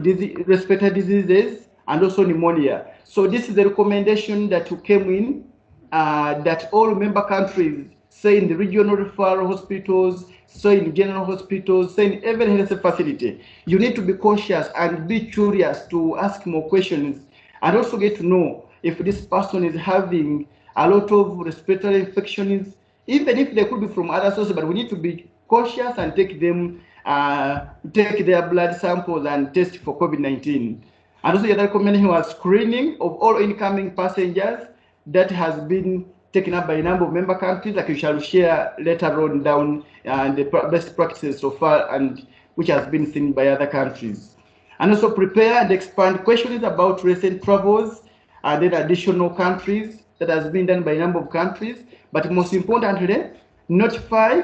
these respiratory diseases and also pneumonia. So this is the recommendation that came in, that all member countries, say in the regional referral hospitals, say in general hospitals, say in every health facility, you need to be cautious and be curious to ask more questions, and also get to know if this person is having a lot of respiratory infections, even if they could be from other sources, but we need to be cautious and take their blood samples and test for COVID-19. And also the other recommendation was screening of all incoming passengers that has been taken up by a number of member countries, like we shall share later on down the best practices so far, and which has been seen by other countries. And also prepare and expand questions about recent travels then additional countries that has been done by a number of countries. But most importantly, notify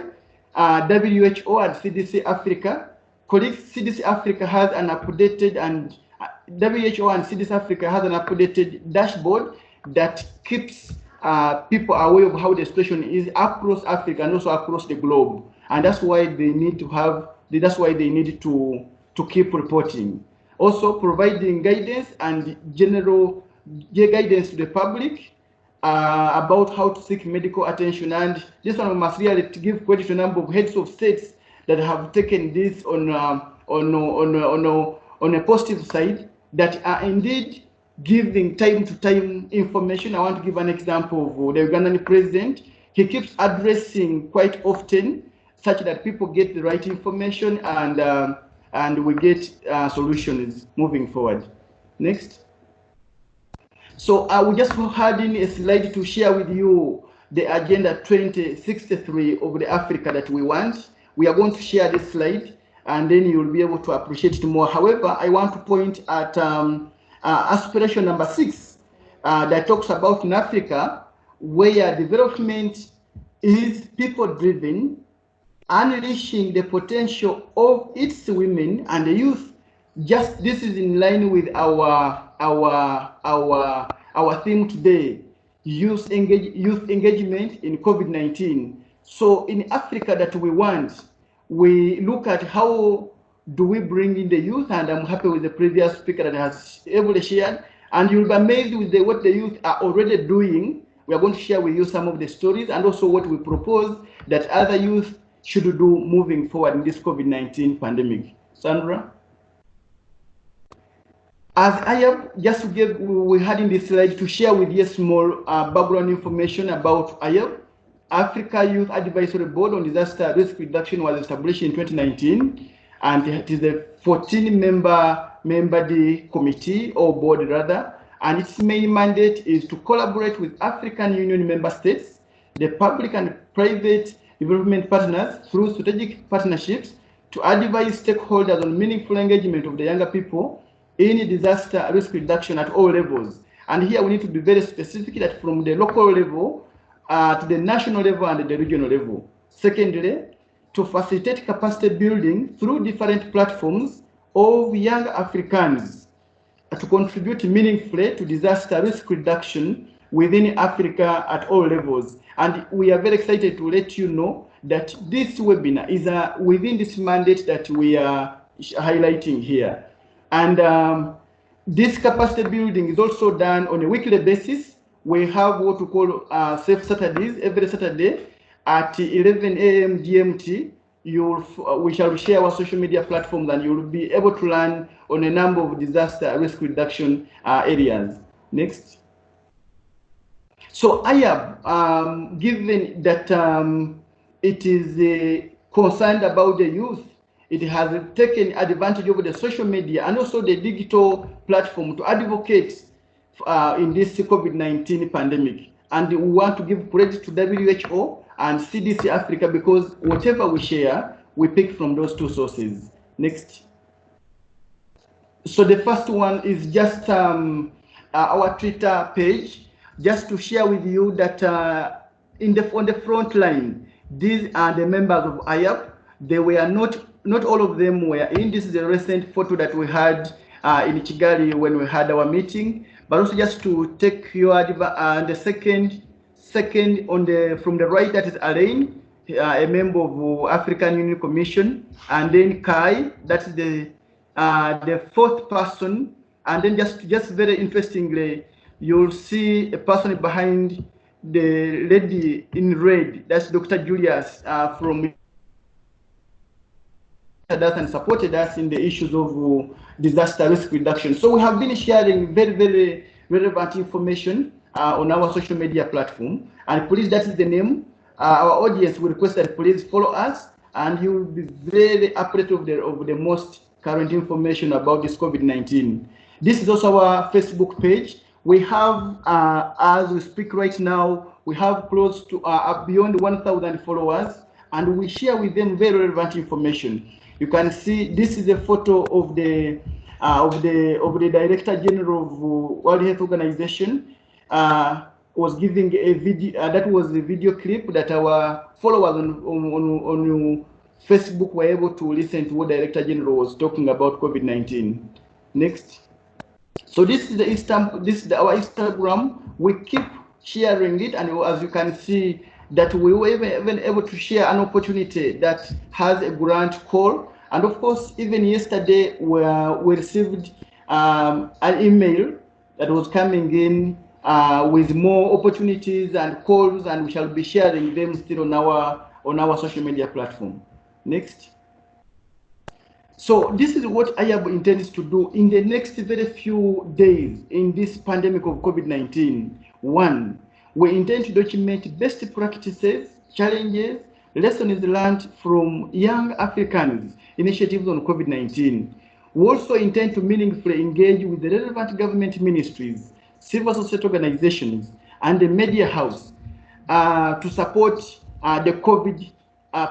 WHO and CDC Africa. Colleagues, CDC Africa has an updated and WHO and CDC Africa has an updated dashboard that keeps people aware of how the situation is across Africa and also across the globe. And that's why they need to have, that's why they need to keep reporting. Also providing guidance and general guidance to the public about how to seek medical attention. And this one must really give credit to a number of heads of states that have taken this on a positive side, that are indeed giving time to time information. I want to give an example of the Ugandan president. He keeps addressing quite often such that people get the right information and we get solutions moving forward. Next. So I will just add in a slide to share with you the Agenda 2063 of the Africa that we want. We are going to share this slide and then you'll be able to appreciate it more. However, I want to point at aspiration number 6 that talks about in Africa, where development is people-driven, unleashing the potential of its women and the youth. Just this is in line with our theme today, youth engagement in COVID-19. So in Africa that we want, we look at how do we bring in the youth, and I'm happy with the previous speaker that has able to share, and you'll be amazed with what the youth are already doing. We are going to share with you some of the stories and also what we propose that other youth should do moving forward in this COVID-19 pandemic. Sandra? As AYAB, just to give, we had in this slide to share with you small background information about AYAB. Africa Youth Advisory Board on Disaster Risk Reduction was established in 2019, and it is a 14-member committee or board rather, and its main mandate is to collaborate with African Union member states, the public and private development partners through strategic partnerships to advise stakeholders on meaningful engagement of the younger people in disaster risk reduction at all levels. And here we need to be very specific that from the local level to the national level and the regional level. Secondly, to facilitate capacity building through different platforms of young Africans to contribute meaningfully to disaster risk reduction within Africa at all levels. And we are very excited to let you know that this webinar is within this mandate that we are highlighting here. And this capacity building is also done on a weekly basis. We have what we call Safe Saturdays every Saturday at 11 a.m. GMT. We shall share our social media platforms and you'll be able to learn on a number of disaster risk reduction areas. Next. So AYAB, given that it is concerned about the youth, it has taken advantage of the social media and also the digital platform to advocate in this COVID-19 pandemic. And we want to give credit to WHO and CDC Africa because whatever we share, we pick from those two sources. Next. So the first one is just our Twitter page, just to share with you that on the front line, these are the members of AYAB. They were not all of them were in. This is a recent photo that we had in Kigali when we had our meeting. But also just to take your the second on from the right, that is Alain, a member of African Union Commission, and then Kai, that's the fourth person, and then just very interestingly, you'll see a person behind the lady in red. That's Dr. Julius from us and supported us in the issues of disaster risk reduction. So we have been sharing very, very relevant information on our social media platform. And please, that is the name. Our audience will request that please follow us, and you will be very updated of the most current information about this COVID-19. This is also our Facebook page. We have, as we speak right now, we have close to beyond 1,000 followers, and we share with them very relevant information. You can see this is a photo of the of the Director General of World Health Organization was giving a video. That was a video clip that our followers on Facebook were able to listen to what Director General was talking about COVID-19. Next. So this is our Instagram. We keep sharing it, and as you can see, that we were even able to share an opportunity that has a grant call. And of course, even yesterday, we received an email that was coming in with more opportunities and calls, and we shall be sharing them still on our social media platform. Next. So this is what AYAB intends to do in the next very few days in this pandemic of COVID-19. One, we intend to document best practices, challenges, lessons learned from young Africans initiatives on COVID-19. We also intend to meaningfully engage with the relevant government ministries, civil society organizations, and the media house to support the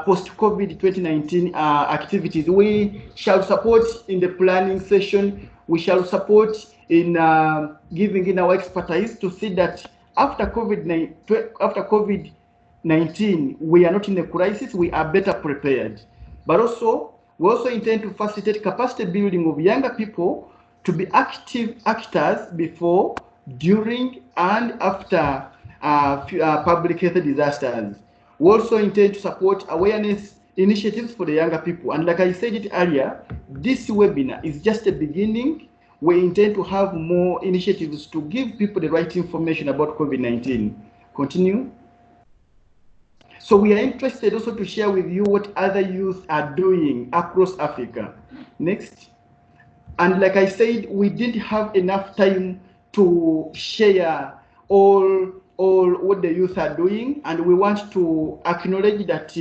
post-COVID 2019 activities. We shall support in the planning session. We shall support in giving in our expertise to see that after COVID-19, we are not in a crisis, we are better prepared. But also, we also intend to facilitate capacity building of younger people to be active actors before, during, and after public health disasters. We also intend to support awareness initiatives for the younger people. And like I said it earlier, this webinar is just a beginning. We intend to have more initiatives to give people the right information about COVID-19. Continue. So we are interested also to share with you what other youth are doing across Africa. Next. And like I said, we didn't have enough time to share all what the youth are doing, and we want to acknowledge that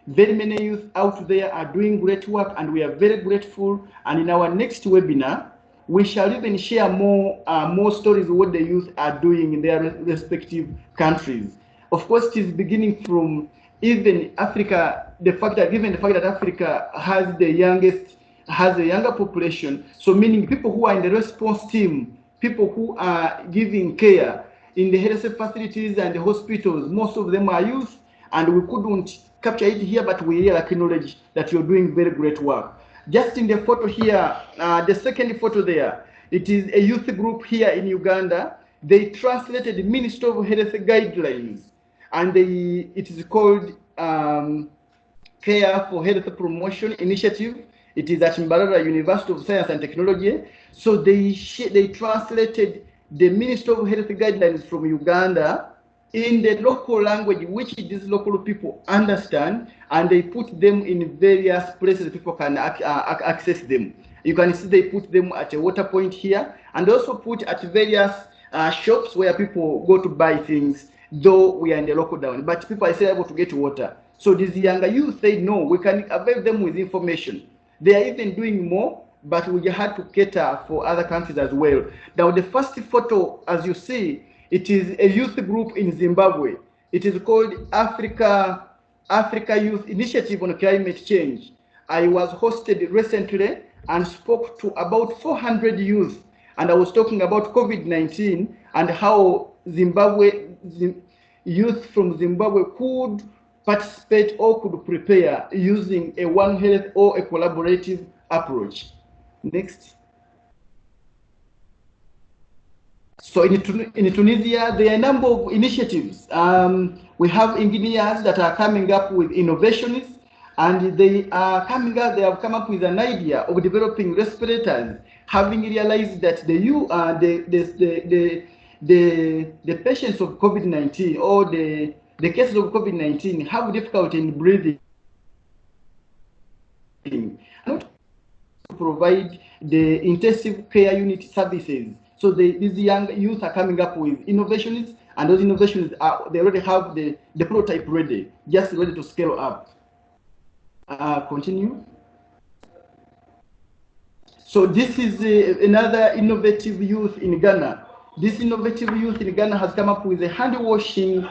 very many youth out there are doing great work, and we are very grateful. And in our next webinar, we shall even share more stories of what the youth are doing in their respective countries. Of course, it is beginning from even Africa, given the fact that Africa has the younger population, so meaning people who are in the response team, people who are giving care in the health facilities and the hospitals, most of them are youth, and we couldn't capture it here, but we acknowledge that you're doing very great work. Just in the photo here, the second photo there, it is a youth group here in Uganda. They translated the Ministry of Health guidelines, and it is called Care for Health Promotion Initiative. It is at Mbarara University of Science and Technology. So they translated the Ministry of Health guidelines from Uganda in the local language, which these local people understand, and they put them in various places people can access them. You can see they put them at a water point here, and also put at various shops where people go to buy things, though we are in the lockdown, but people are still able to get water. So these younger youth say, no, we can avail them with information. They are even doing more, but we had to cater for other countries as well. Now, the first photo, as you see, it is a youth group in Zimbabwe. It is called Africa Youth Initiative on Climate Change. I was hosted recently and spoke to about 400 youth, and I was talking about COVID-19 and how youth from Zimbabwe could participate or could prepare using a One Health or a collaborative approach. Next. So in Tunisia, there are a number of initiatives. We have engineers that are coming up with innovations, and they have come up with an idea of developing respirators, having realized that the patients of COVID-19 or the cases of COVID-19 have difficulty in breathing. Not to provide the intensive care unit services. So these young youth are coming up with innovations, and those innovations they already have the prototype ready, just ready to scale up. Continue. So this is another innovative youth in Ghana. This innovative youth in Ghana has come up with a hand washing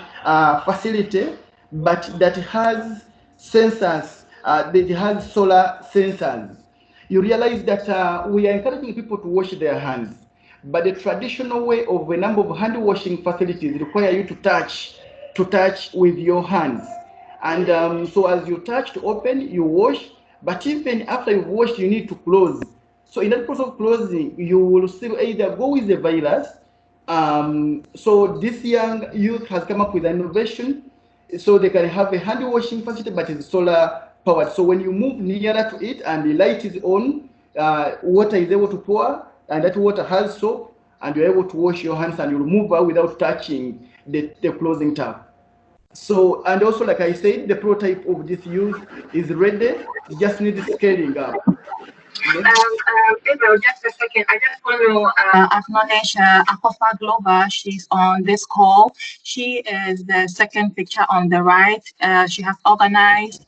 facility, but that has sensors. It has solar sensors. you realize that we are encouraging people to wash their hands. But the traditional way of a number of hand washing facilities require you to touch with your hands. And so as you touch to open, you wash, but even after you've washed, you need to close. So in that process of closing, you will still either go with the virus. So this young youth has come up with an innovation, so they can have a hand washing facility, but it's solar powered. So when you move nearer to it and the light is on, water is able to pour, and that water has soap, and you're able to wash your hands and you move out without touching the closing tab. So, and also, like I said, the prototype of this use is ready. You just need scaling up. Gabriel, just a second. I just want to acknowledge Akofa Glover. She's on this call. She is the second picture on the right. She has organized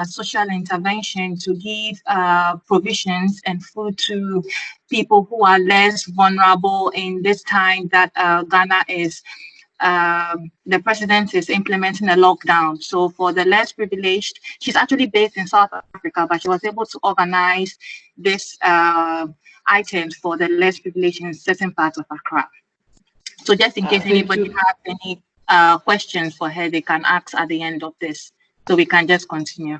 social intervention to give provisions and food to people who are less vulnerable in this time that Ghana is. The president is implementing a lockdown. So for the less privileged, she's actually based in South Africa, but she was able to organize this items for the less privileged in certain parts of Accra. So just in case anybody has any questions for her, they can ask at the end of this, so we can just continue.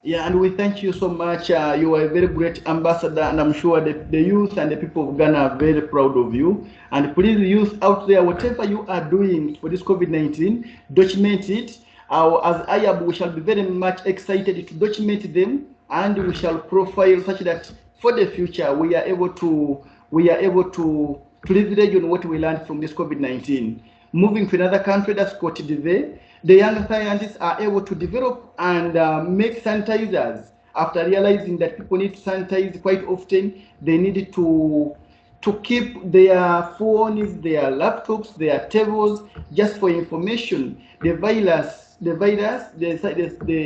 Yeah, and we thank you so much. You are a very great ambassador, and I'm sure that the youth and the people of Ghana are very proud of you. And please, youth out there, whatever you are doing for this COVID-19, document it. As AYAB, we shall be very much excited to document them, and we shall profile such that for the future we are able to leverage on what we learned from this COVID-19. Moving to another country, that's Cote d'Ivoire. The young scientists are able to develop and make sanitizers. After realizing that people need to sanitize quite often, they needed to keep their phones, their laptops, their tables, just for information. The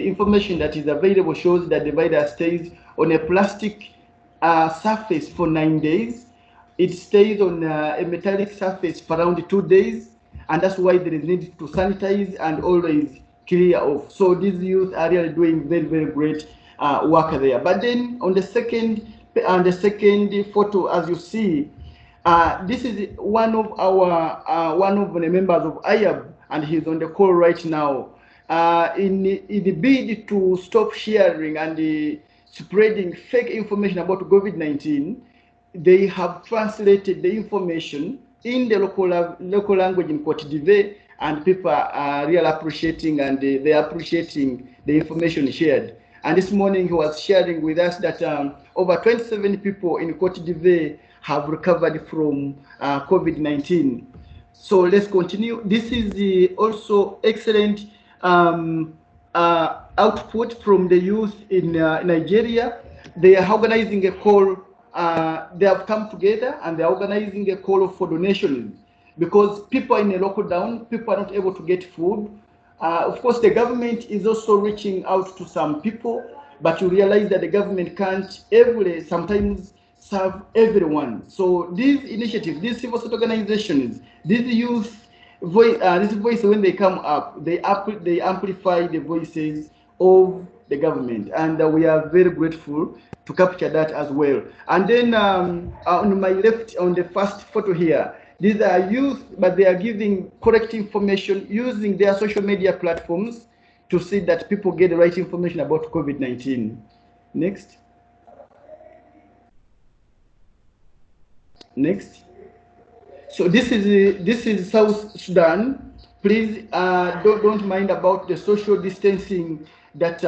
information that is available shows that the virus stays on a plastic surface for 9 days. It stays on a metallic surface for around 2 days. And that's why there is need to sanitize and always clear off. So these youth are really doing very, very great work there. But then on the second photo, as you see, this is one of the members of AYAB, and he's on the call right now. In the bid to stop sharing and spreading fake information about COVID-19, they have translated the information in the local language in Cote d'Ivoire, and people are really appreciating, and they are appreciating the information shared. And this morning he was sharing with us that over 27 people in Cote d'Ivoire have recovered from COVID-19. So let's continue. This is also excellent output from the youth in Nigeria. They are organizing a call. They have come together and they're organizing a call for donations, because people are in a lockdown, people are not able to get food. Of course, the government is also reaching out to some people, but you realize that the government can't sometimes serve everyone. So these initiatives, these civil society organizations, these youth voice, when they come up, they amplify the voices of the government, and we are very grateful to capture that as well. And then on my left, on the first photo here, these are youth, but they are giving correct information using their social media platforms to see that people get the right information about COVID-19. Next. Next. So this is South Sudan. Please don't mind about the social distancing that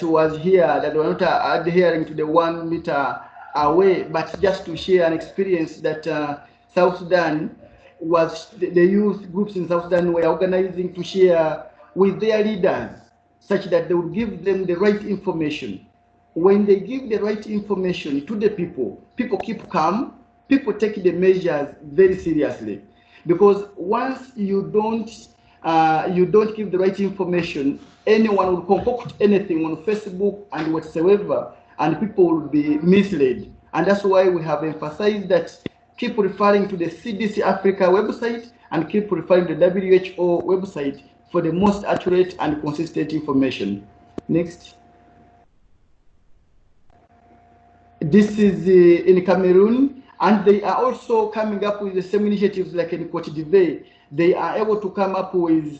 was here, that were not adhering to the 1 meter away, but just to share an experience that South Sudan was, the youth groups in South Sudan were organizing to share with their leaders, such that they would give them the right information. When they give the right information to the people, people keep calm, people take the measures very seriously. Because once you don't give the right information, anyone will concoct anything on Facebook and whatsoever, and people will be misled. And that's why we have emphasized that keep referring to the CDC Africa website and keep referring to the WHO website for the most accurate and consistent information. Next. This is in Cameroon, and they are also coming up with the same initiatives like in Cote d'Ivoire. They are able to come up with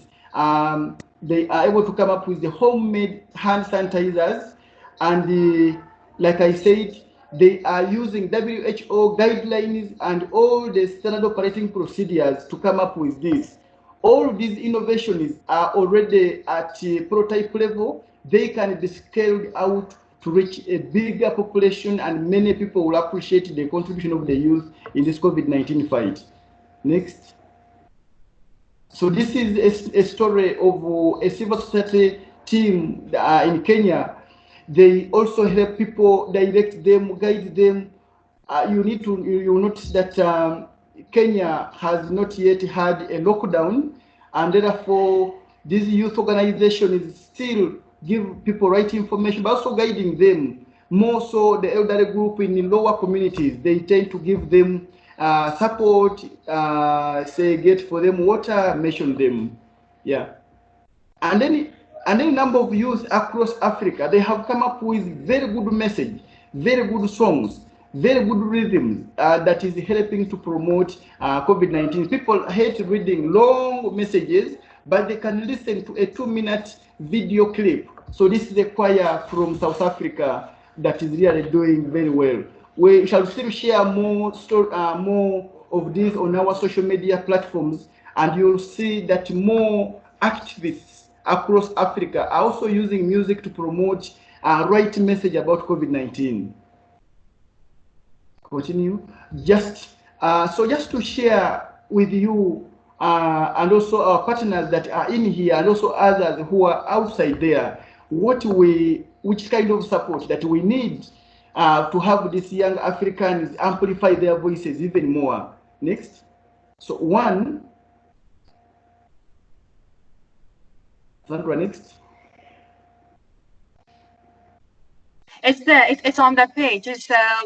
the homemade hand sanitizers, and like I said, they are using WHO guidelines and all the standard operating procedures to come up with this. All of these innovations are already at a prototype level. They can be scaled out to reach a bigger population, and many people will appreciate the contribution of the youth in this COVID-19 fight. Next. So this is a story of a civil society team in Kenya. They also help people, direct them, guide them. You notice that Kenya has not yet had a lockdown, and therefore this youth organization is still give people right information, but also guiding them. More so the elderly group in the lower communities, they tend to give them support, say get for them water, mention them. Yeah. And then a number of youth across Africa, they have come up with very good message, very good songs, very good rhythms that is helping to promote COVID-19. People hate reading long messages, but they can listen to a 2-minute video clip. So this is a choir from South Africa that is really doing very well. We shall still share more of this on our social media platforms, and you'll see that more activists across Africa are also using music to promote right message about COVID-19. Continue. Just to share with you and also our partners that are in here and also others who are outside there, which kind of support that we need to have these young Africans amplify their voices even more. Next. So one. Sandra, next. It's there. It's on the page.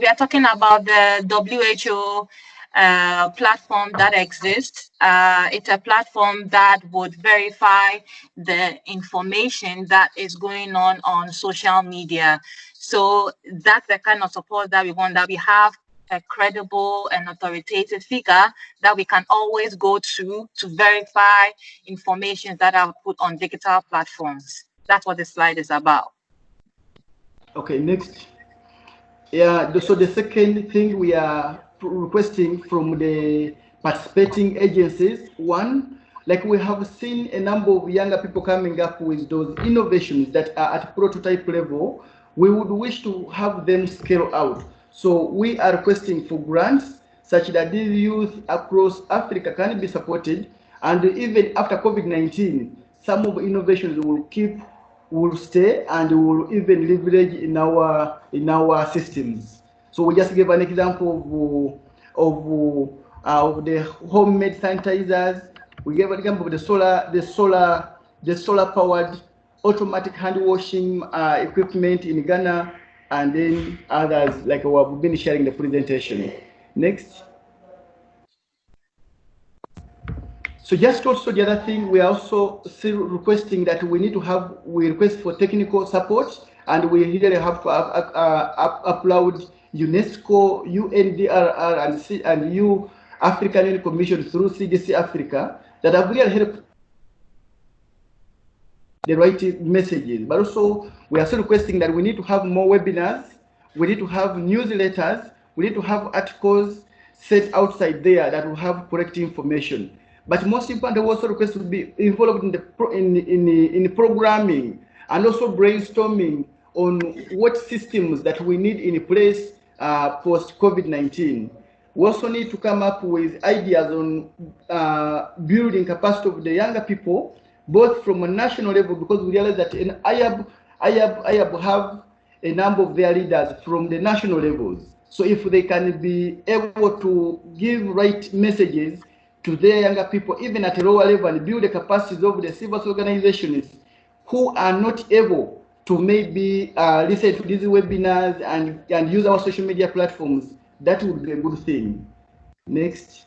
We are talking about the WHO platform that exists. It's a platform that would verify the information that is going on social media. So that's the kind of support that we want, that we have a credible and authoritative figure that we can always go to verify information that are put on digital platforms. That's what the slide is about. Okay, next. Yeah, so the second thing we are requesting from the participating agencies, one, like we have seen a number of younger people coming up with those innovations that are at prototype level, we would wish to have them scale out. So we are requesting for grants such that these youth across Africa can be supported, and even after COVID-19, some of the innovations will stay and will even leverage in our systems. So we just gave an example of the homemade sanitizers. We gave an example of the solar powered automatic hand washing equipment in Ghana, and then others like we've been sharing the presentation. Next. So just also the other thing, we are also still requesting that we request for technical support, and we really have to upload Unesco, UNDRR, and EU African Union Commission through CDC Africa that have really helped the right messages. But also we are still requesting that we need to have more webinars, we need to have newsletters, we need to have articles set outside there that will have correct information. But most important, we also request to be involved in the programming and also brainstorming on what systems that we need in place post COVID-19. We also need to come up with ideas on building capacity of the younger people, both from a national level, because we realize that in AYAB have a number of their leaders from the national levels. So if they can be able to give right messages to their younger people, even at a lower level, and build the capacities of the civil organizations who are not able to maybe listen to these webinars and use our social media platforms, that would be a good thing. Next.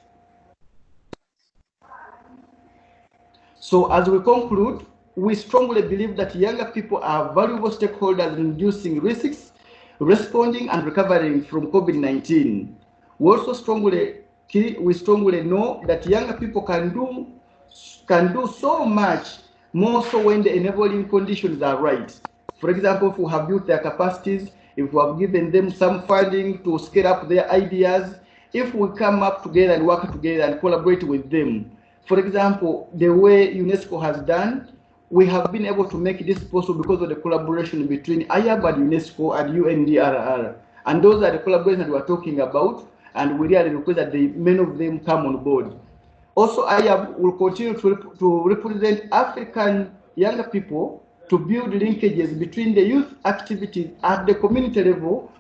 So as we conclude, we strongly believe that younger people are valuable stakeholders in reducing risks. responding and recovering from COVID-19. We also strongly know that younger people can do so much more so when the enabling conditions are right. For example, if we have built their capacities, if we have given them some funding to scale up their ideas, if we come up together and work together and collaborate with them. For example, the way UNESCO has done, we have been able to make this possible because of the collaboration between AYAB and UNESCO and UNDRR. And those are the collaborations we are talking about, and we really request that many of them come on board. Also, AYAB will continue to represent African younger people to build linkages between the youth activities at the community level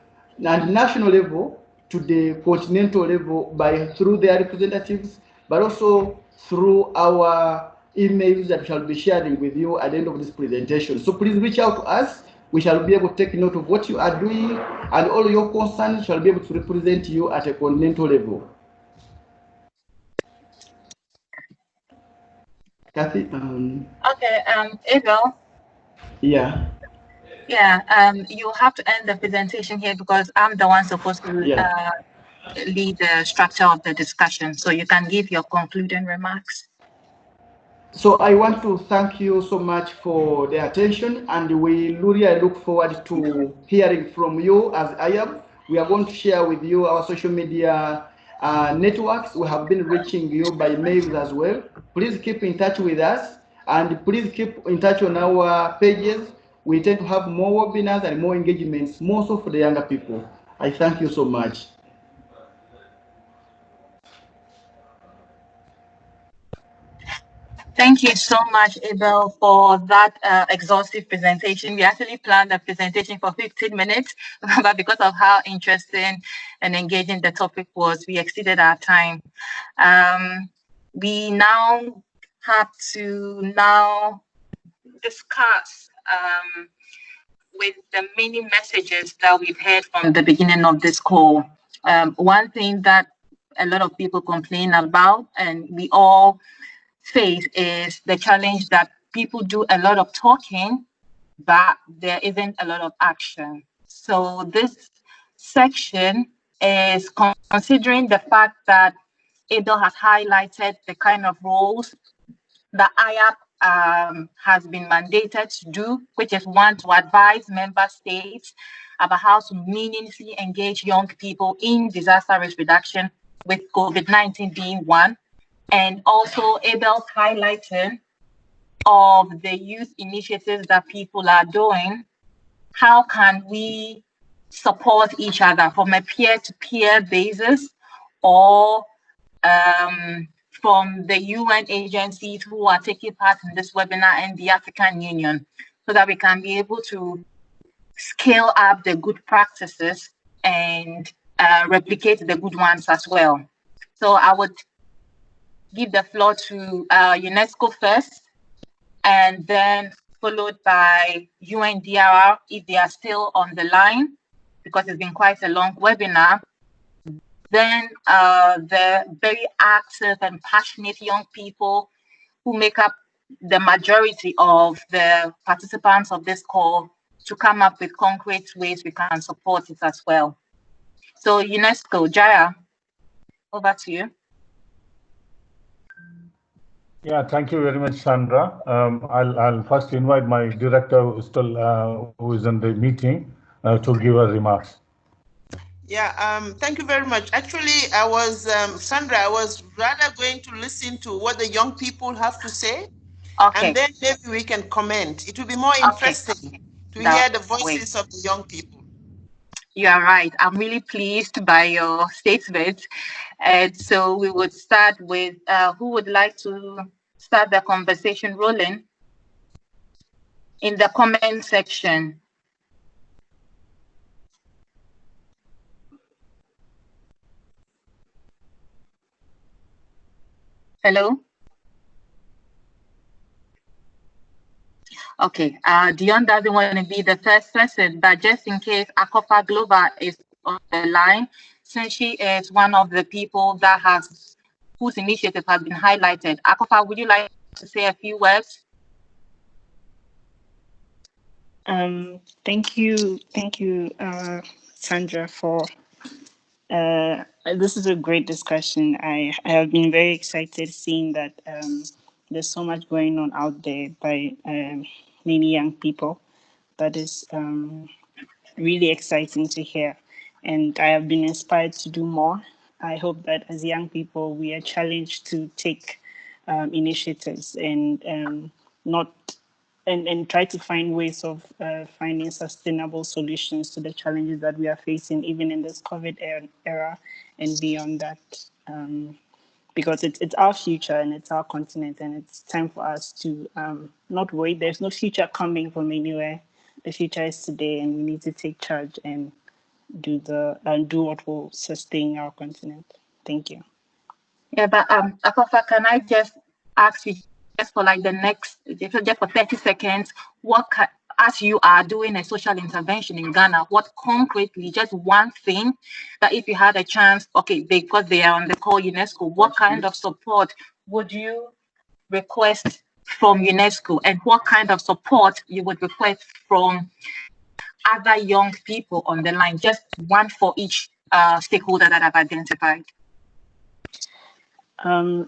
and national level to the continental level through their representatives, but also through our emails that we shall be sharing with you at the end of this presentation. So please reach out to us. We shall be able to take note of what you are doing, and all your concerns shall be able to represent you at a continental level. Kathy? Okay, Abel. Yeah. Yeah, you have to end the presentation here because I'm the one supposed to lead the structure of the discussion. So you can give your concluding remarks. So I want to thank you so much for the attention, and we really look forward to hearing from you as AYAB. We are going to share with you our social media networks. We have been reaching you by mails as well. Please keep in touch with us, and please keep in touch on our pages. We tend to have more webinars and more engagements, more so for the younger people. I thank you so much. Thank you so much, Abel, for that exhaustive presentation. We actually planned the presentation for 15 minutes, but because of how interesting and engaging the topic was, we exceeded our time. We now have to discuss with the many messages that we've heard from the beginning of this call. One thing that a lot of people complain about, and we all face, is the challenge that people do a lot of talking, but there isn't a lot of action. So this section is considering the fact that Abel has highlighted the kind of roles that AYAB has been mandated to do, which is one, to advise member states about how to meaningfully engage young people in disaster risk reduction, with COVID-19 being one. And also Abel's highlighting of the youth initiatives that people are doing. How can we support each other from a peer-to-peer basis, or from the UN agencies who are taking part in this webinar and the African Union, so that we can be able to scale up the good practices and replicate the good ones as well. So I would give the floor to UNESCO first, and then followed by UNDRR if they are still on the line, because it's been quite a long webinar. Then the very active and passionate young people who make up the majority of the participants of this call, to come up with concrete ways we can support it as well. So UNESCO, Jaya, over to you. Yeah, thank you very much, Sandra. I'll first invite my director, who is in the meeting, to give her remarks. Yeah, thank you very much. Actually, I was, Sandra, I was rather going to listen to what the young people have to say, and then maybe we can comment. It will be more interesting to hear the voices of the young people. You are right. I'm really pleased by your statement. And so we would start with who would like to start the conversation rolling in the comment section. Hello? Okay, Dion doesn't want to be the first person, but just in case Akofa Glover is on the line, since she is one of the people that whose initiative has been highlighted. Akofa, would you like to say a few words? Thank you, Sandra, for this is a great discussion. I have been very excited seeing that there's so much going on out there by many young people. That is really exciting to hear. And I have been inspired to do more. I hope that as young people, we are challenged to take initiatives and not and try to find ways of finding sustainable solutions to the challenges that we are facing, even in this COVID era and beyond that. Because it's our future and it's our continent, and it's time for us to not wait. There's no future coming from anywhere. The future is today, and we need to take charge and do what will sustain our continent. Thank you. Yeah, but Akofa, can I just ask you just for like the next, just for 30 seconds, as you are doing a social intervention in Ghana, what concretely, just one thing that if you had a chance, okay, because they are on the call UNESCO, what kind of support would you request from UNESCO, and what kind of support you would request from other young people on the line? Just one for each stakeholder that I've identified.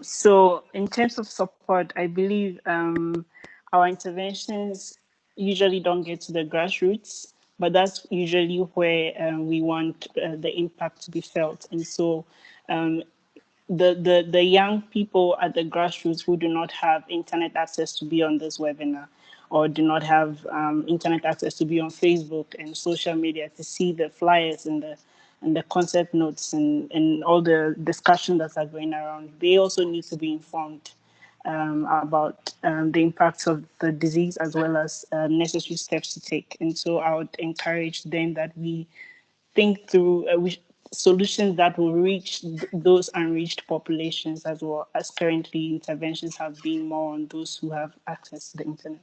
So in terms of support, I believe our interventions usually don't get to the grassroots, but that's usually where we want the impact to be felt. And so the young people at the grassroots who do not have internet access to be on this webinar, or do not have internet access to be on Facebook and social media to see the flyers and the concept notes and all the discussion that are going around, they also need to be informed about the impacts of the disease, as well as necessary steps to take. And so I would encourage them that we think through solutions that will reach those unreached populations, as well as currently interventions have been more on those who have access to the internet.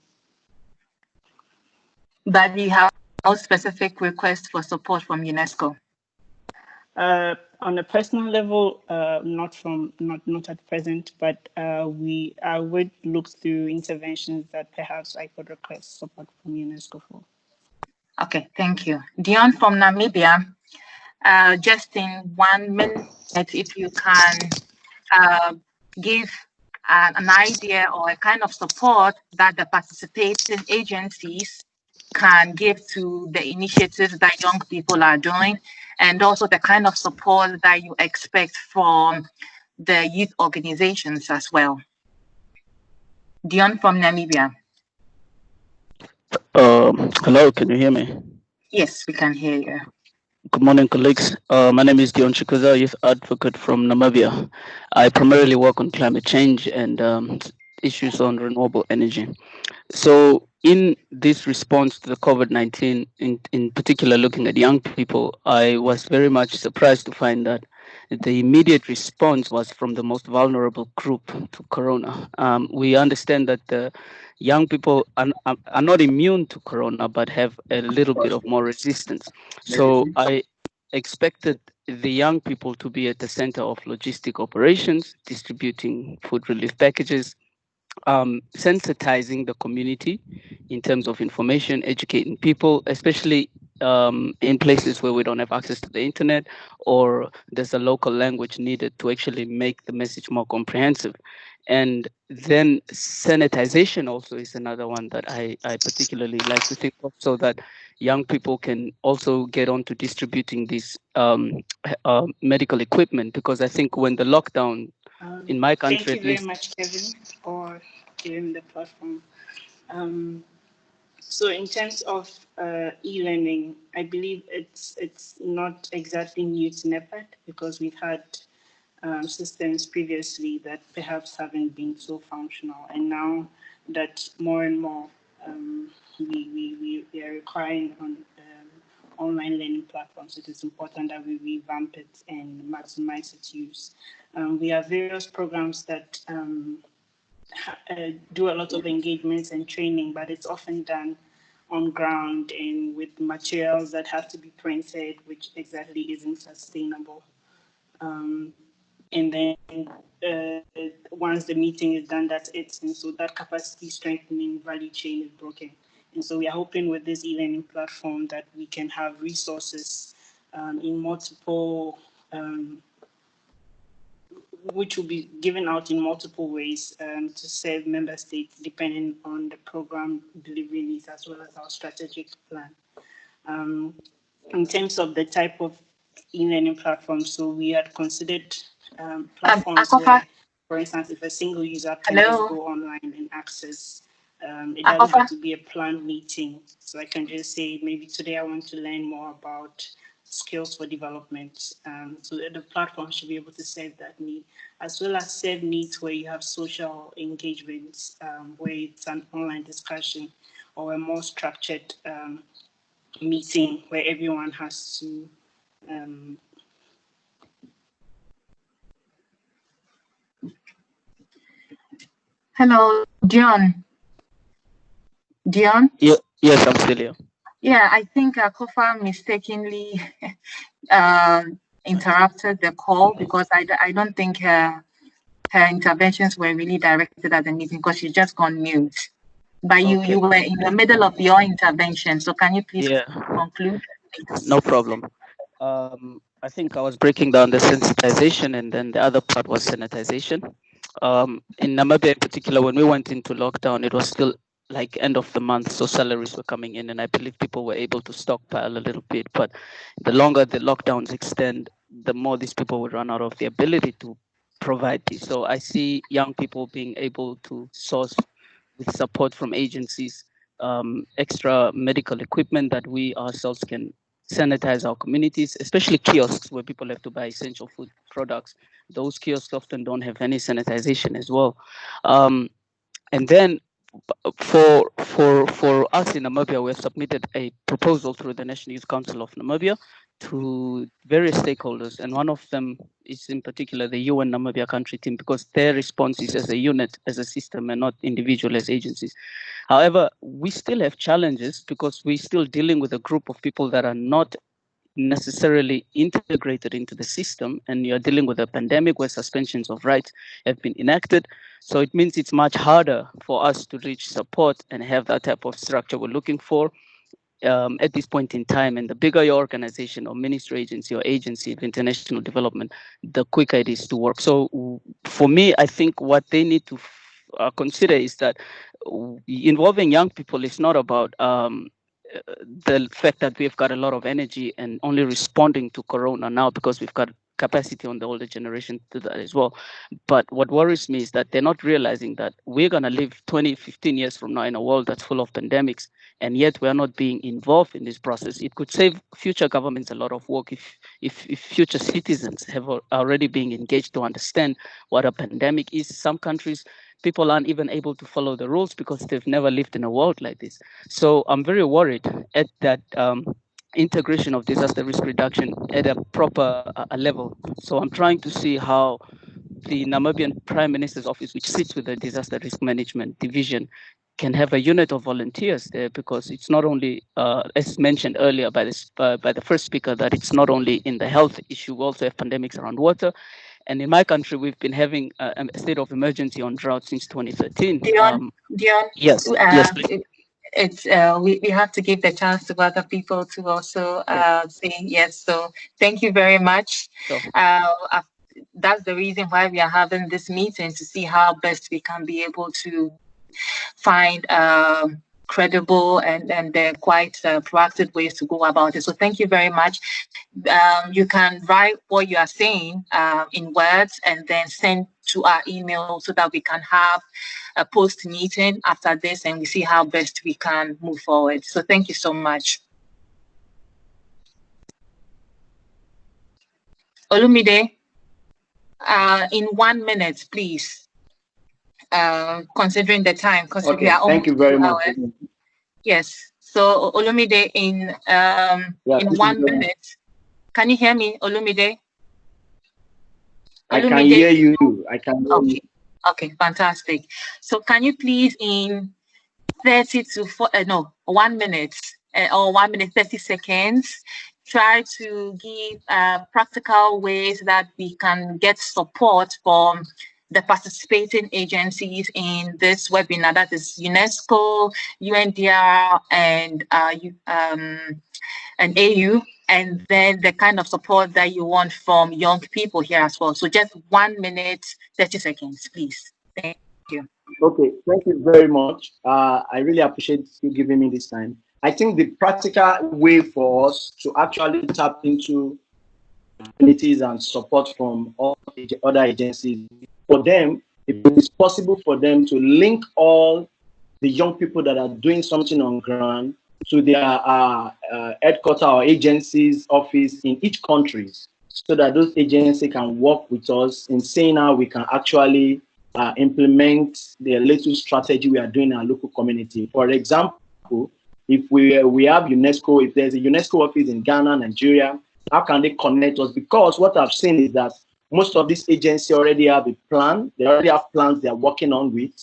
But you have no specific request for support from UNESCO? On a personal level, not at present, but I would look through interventions that perhaps I could request support from UNESCO for. Okay, thank you. Dion from Namibia, just in 1 minute, if you can give an idea or a kind of support that the participating agencies can give to the initiatives that young people are doing, and also the kind of support that you expect from the youth organizations as well. Dion from Namibia. Hello, can you hear me? Yes, we can hear you. Good morning, colleagues. My name is Dion Chikuza, youth advocate from Namibia. I primarily work on climate change and issues on renewable energy. So in this response to the COVID-19, in particular looking at young people, I was very much surprised to find that the immediate response was from the most vulnerable group to corona. We understand that the young people are not immune to corona, but have a little bit of more resistance. So I expected the young people to be at the center of logistic operations, distributing food relief packages, sensitizing the community in terms of information, educating people, especially in places where we don't have access to the internet, or there's a local language needed to actually make the message more comprehensive. And then sanitization also is another one that I particularly like to think of, so that young people can also get on to distributing this medical equipment, because I think when the lockdown in my country, thank you at least. very much, Kevin, for giving the platform. So in terms of e-learning, I believe it's not exactly new to NEPAD, because we've had systems previously that perhaps haven't been so functional, and now that more and more we are requiring on online learning platforms, it is important that we revamp it and maximize its use. We have various programs that do a lot of engagements and training, but it's often done on ground and with materials that have to be printed, which exactly isn't sustainable. And then once the meeting is done, that's it. And so that capacity strengthening value chain is broken. And so we are hoping with this e-learning platform that we can have resources in multiple, which will be given out in multiple ways to serve member states depending on the program delivery needs as well as our strategic plan. In terms of the type of e-learning platform, so we had considered platforms where, for instance, if a single user can just go online and access, it doesn't have to be a planned meeting. So I can just say, maybe today I want to learn more about skills for development. So the platform should be able to serve that need, as well as serve needs where you have social engagements, where it's an online discussion or a more structured meeting where everyone has to Hello, Dion. Dion? Yeah, yes, I'm still here. Yeah, I think Kofa mistakenly interrupted the call because I don't think her interventions were really directed at the meeting because she's just gone mute. But you were in the middle of your intervention, so can you please conclude? No problem. I think I was breaking down the sensitization, and then the other part was sanitization. In Namibia in particular, when we went into lockdown, it was still like end of the month, so salaries were coming in, and I believe people were able to stockpile a little bit. But the longer the lockdowns extend, the more these people would run out of the ability to provide this. So I see young people being able to source with support from agencies, extra medical equipment that we ourselves can sanitize our communities, especially kiosks where people have to buy essential food products. Those kiosks often don't have any sanitization as well. And then for us in Namibia, we have submitted a proposal through the National Youth Council of Namibia to various stakeholders, and one of them is in particular the UN Namibia country team, because their response is as a unit, as a system, and not individual as agencies. However, we still have challenges because we're still dealing with a group of people that are not necessarily integrated into the system, and you're dealing with a pandemic where suspensions of rights have been enacted. So it means it's much harder for us to reach support and have that type of structure we're looking for at this point in time. And the bigger your organization or ministry agency or agency of international development, the quicker it is to work. So for me, I think what they need to consider is that involving young people is not about the fact that we've got a lot of energy and only responding to Corona now because we've got capacity on the older generation to that as well. But what worries me is that they're not realizing that we're going to live 20, 15 years from now in a world that's full of pandemics, and yet we're not being involved in this process. It could save future governments a lot of work if future citizens have already been engaged to understand what a pandemic is. Some countries, people aren't even able to follow the rules because they've never lived in a world like this. So I'm very worried at that integration of disaster risk reduction at a proper level. So I'm trying to see how the Namibian Prime Minister's office, which sits with the disaster risk management division, can have a unit of volunteers there, because it's not only, as mentioned earlier by the first speaker, that it's not only in the health issue, we also have pandemics around water. And in my country, we've been having a state of emergency on drought since 2013. Dion, yes, yes, please. It's we have to give the chance to other people to also say yes. So thank you very much. Sure. That's the reason why we are having this meeting, to see how best we can be able to find credible and quite proactive ways to go about it. So thank you very much. You can write what you are saying in words and then send to our email so that we can have a post meeting after this and we see how best we can move forward. So thank you so much. Olumide, in 1 minute, please. Considering the time, because we are thank you very much. Yes. So Olumide, in 1 minute, can you hear me, Olumide? I can hear you. I can hear you. Okay, fantastic. So can you please, in 1 minute or 1 minute 30 seconds, try to give practical ways that we can get support from the participating agencies in this webinar, that is UNESCO, UNDRR, and AU, and then the kind of support that you want from young people here as well. So just 1 minute, 30 seconds, please. Thank you. Okay, thank you very much. I really appreciate you giving me this time. I think the practical way for us to actually tap into communities and support from all the other agencies, for them, if it's possible for them to link all the young people that are doing something on ground to their headquarters or agencies office in each country, so that those agencies can work with us in seeing how we can actually implement the little strategy we are doing in our local community. For example, if we have UNESCO, if there's a UNESCO office in Ghana, Nigeria, how can they connect us? Because what I've seen is that most of these agencies already have a plan. They already have plans they are working on with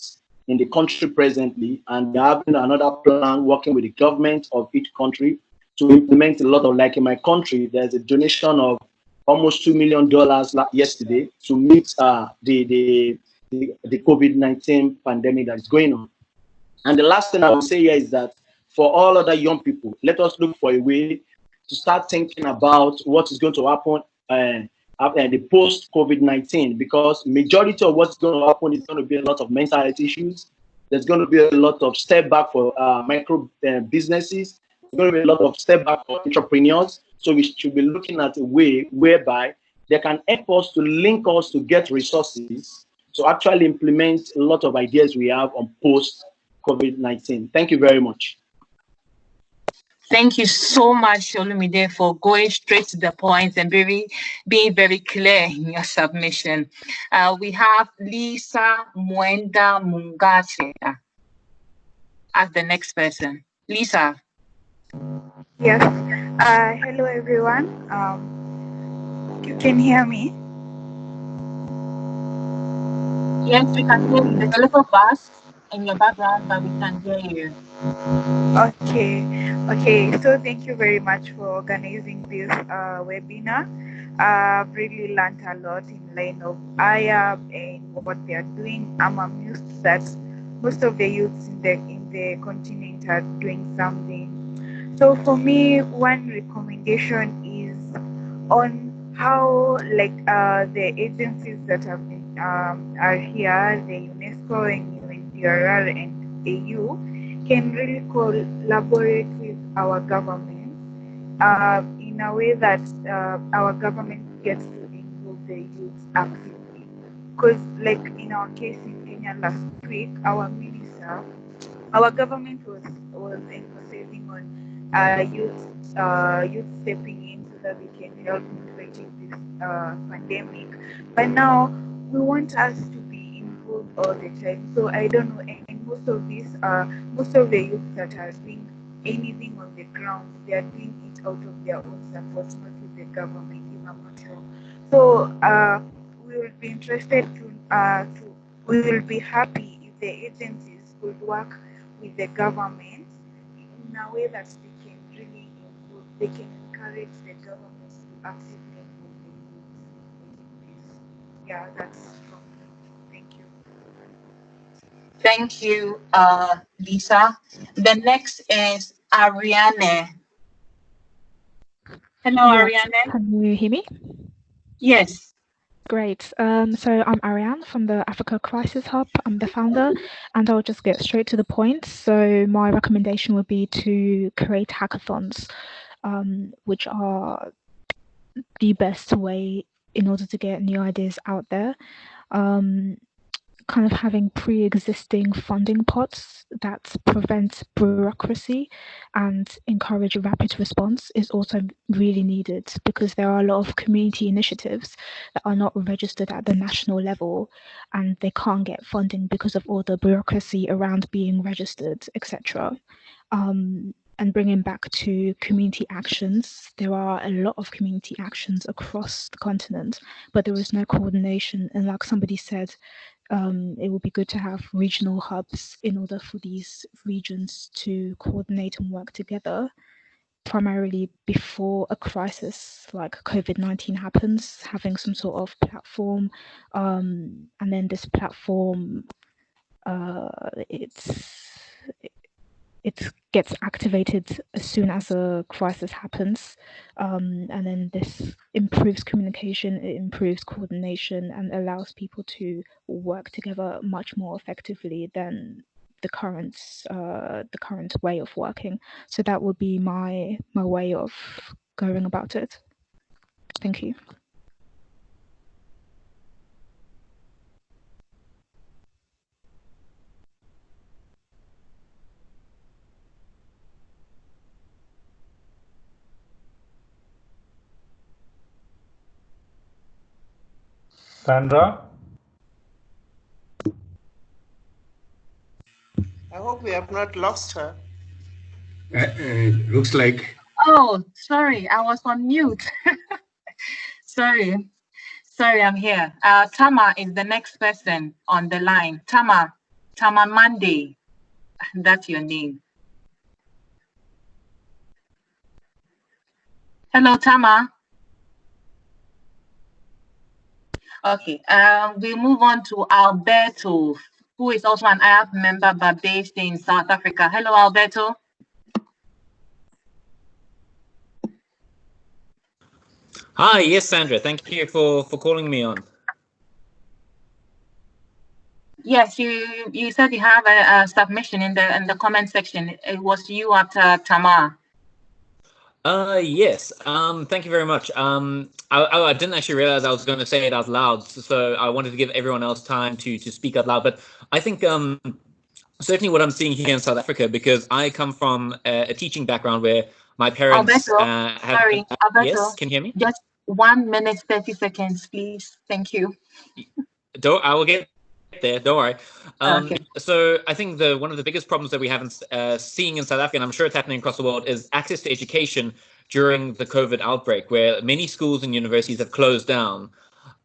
in the country presently, and they're having another plan working with the government of each country to implement a lot of, like in my country, there's a donation of almost $2 million yesterday to meet the COVID-19 pandemic that is going on. And the last thing I will say here is that for all other young people, let us look for a way to start thinking about what is going to happen after the post-COVID-19, because majority of what's going to happen is going to be a lot of mental health issues. There's going to be a lot of step back for micro businesses. There's going to be a lot of step back for entrepreneurs. So we should be looking at a way whereby they can help us to link us to get resources to actually implement a lot of ideas we have on post-COVID-19. Thank you very much. Thank you so much, Olumide, for going straight to the point and being very clear in your submission. We have Lisa Mwenda Mungache as the next person. Lisa. Yes. Hello, everyone. You can hear me? Yes, we can hear you. There's a little buzz in your background, but we can hear you. Okay. So thank you very much for organizing this webinar. I've really learned a lot in line of AYAB and what they are doing. I'm amused that most of the youths in the continent are doing something. So for me, one recommendation is on how the agencies that have been are here, the UNESCO and UNDRR and AU, can really collaborate with our government in a way that our government gets to involve the youth actively. Because like in our case in Kenya last week, our minister, our government was emphasizing on youth stepping in so that we can help in fighting this pandemic. But now we want us to be involved all the time. So I don't know, and most of the youth that are doing anything on the ground, they are doing it out of their own support, not with the government, if I'm not wrong. So we will be interested we will be happy if the agencies would work with the government in a way that they can really improve, they can encourage the government to actively involve the youth. Yeah, that's from me. Thank you. Thank you, Lisa. The next is Ariane. Hello, Yes. Ariane. Can you hear me? Yes. Great. So I'm Ariane from the Africa Crisis Hub. I'm the founder, and I'll just get straight to the point. So my recommendation would be to create hackathons, which are the best way in order to get new ideas out there. Kind of having pre-existing funding pots that prevent bureaucracy and encourage a rapid response is also really needed, because there are a lot of community initiatives that are not registered at the national level and they can't get funding because of all the bureaucracy around being registered, etc. And bringing back to community actions, there are a lot of community actions across the continent, but there is no coordination. And like somebody said, it would be good to have regional hubs in order for these regions to coordinate and work together. primarily before a crisis like COVID-19 happens, having some sort of platform, and then this platform, it gets activated as soon as a crisis happens, and then this improves communication, it improves coordination, and allows people to work together much more effectively than the current way of working. So that would be my way of going about it. Thank you. Sandra? I hope we have not lost her. Looks like. Oh, sorry, I was on mute. Sorry, I'm here. Tama is the next person on the line. Tama Monday, that's your name. Hello, Tama. Okay, we move on to Alberto, who is also an AYAB member but based in South Africa. Hello, Alberto. Hi, yes, Sandra. Thank you for calling me on. Yes, you said you have a submission in the comment section. It was you after Tamar. Yes. Thank you very much. I didn't actually realize I was going to say it out loud, so I wanted to give everyone else time to speak out loud. But I think certainly what I'm seeing here in South Africa, because I come from a teaching background where my parents Alberto, Yes, can you hear me? Just 1 minute, 30 seconds, please. Thank you. I will get there, don't worry. Okay. So I think one of the biggest problems that we haven't seeing in South Africa, and I'm sure it's happening across the world, is access to education during the COVID outbreak, where many schools and universities have closed down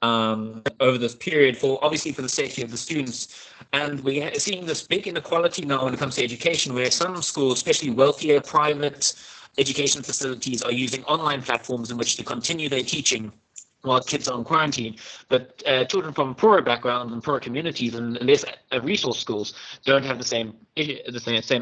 over this period obviously for the safety of the students. And we're seeing this big inequality now when it comes to education, where some schools, especially wealthier private education facilities, are using online platforms in which to continue their teaching while kids are on quarantine. But children from poorer backgrounds and poorer communities and less resource schools don't have the same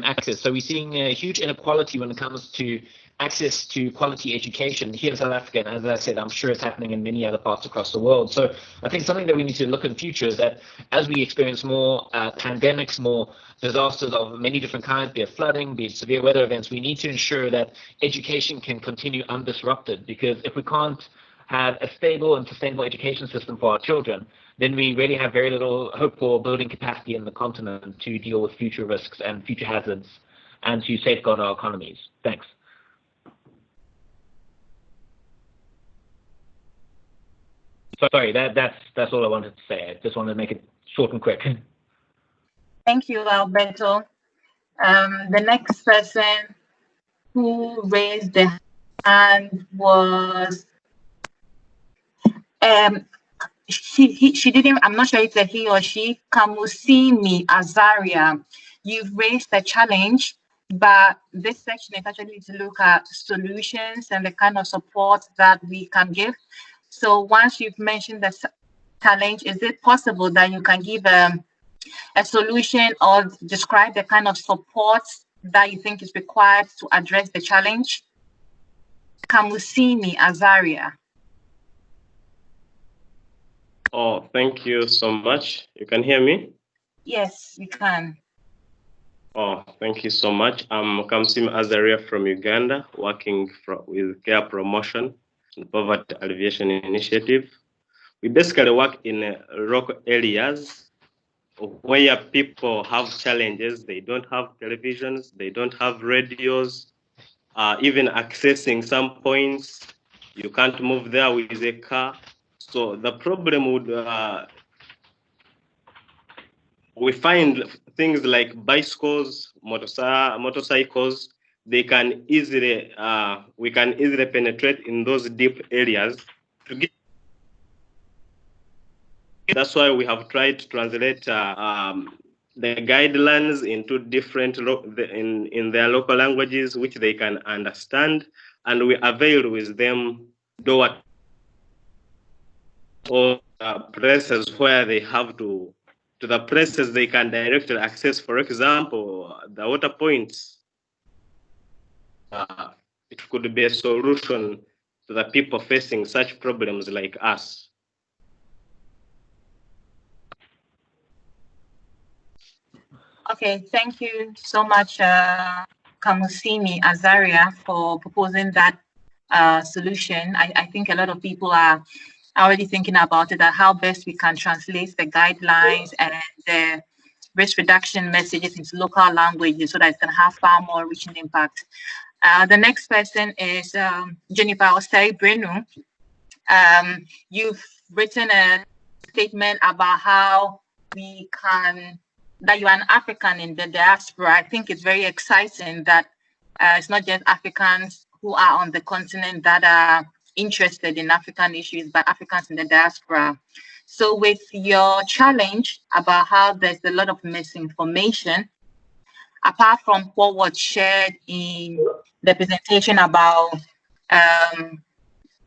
access. So we're seeing a huge inequality when it comes to access to quality education here in South Africa. And as I said, I'm sure it's happening in many other parts across the world. So I think something that we need to look in the future is that as we experience more pandemics, more disasters of many different kinds, be it flooding, be it severe weather events, we need to ensure that education can continue undisrupted. Because if we can't have a stable and sustainable education system for our children, then we really have very little hope for building capacity in the continent to deal with future risks and future hazards and to safeguard our economies. Thanks. Sorry, that's all I wanted to say. I just wanted to make it short and quick. Thank you, Alberto. The next person who raised the hand was she didn't, I'm not sure if it's a he or she, Kamusimi Azaria. You've raised a challenge, but this section is actually to look at solutions and the kind of support that we can give. So once you've mentioned the challenge, is it possible that you can give a solution or describe the kind of support that you think is required to address the challenge? Kamusimi Azaria. Oh, thank you so much. You can hear me? Yes, we can. Oh, thank you so much. I'm Kamsim Azaria from Uganda, working with Care Promotion and Poverty Alleviation Initiative. We basically work in rural areas where people have challenges. They don't have televisions, they don't have radios, even accessing some points. You can't move there with a car. So the problem would, we find things like bicycles, motorcycles, they can easily, we can easily penetrate in those deep areas. That's why we have tried to translate the guidelines into different in their local languages, which they can understand, and we avail with them door or places where they have to the places they can directly access. For example, the water points. It could be a solution to the people facing such problems like us. Okay, thank you so much, Kamusimi Azaria, for proposing that solution. I think a lot of people are already thinking about it, how best we can translate the guidelines and the risk reduction messages into local languages so that it can have far more reaching impact. The next person is Jennifer Osei Brenu. You've written a statement about how we can, that you're an African in the diaspora. I think it's very exciting that it's not just Africans who are on the continent that are interested in African issues, but Africans in the diaspora. So with your challenge about how there's a lot of misinformation, apart from what was shared in the presentation about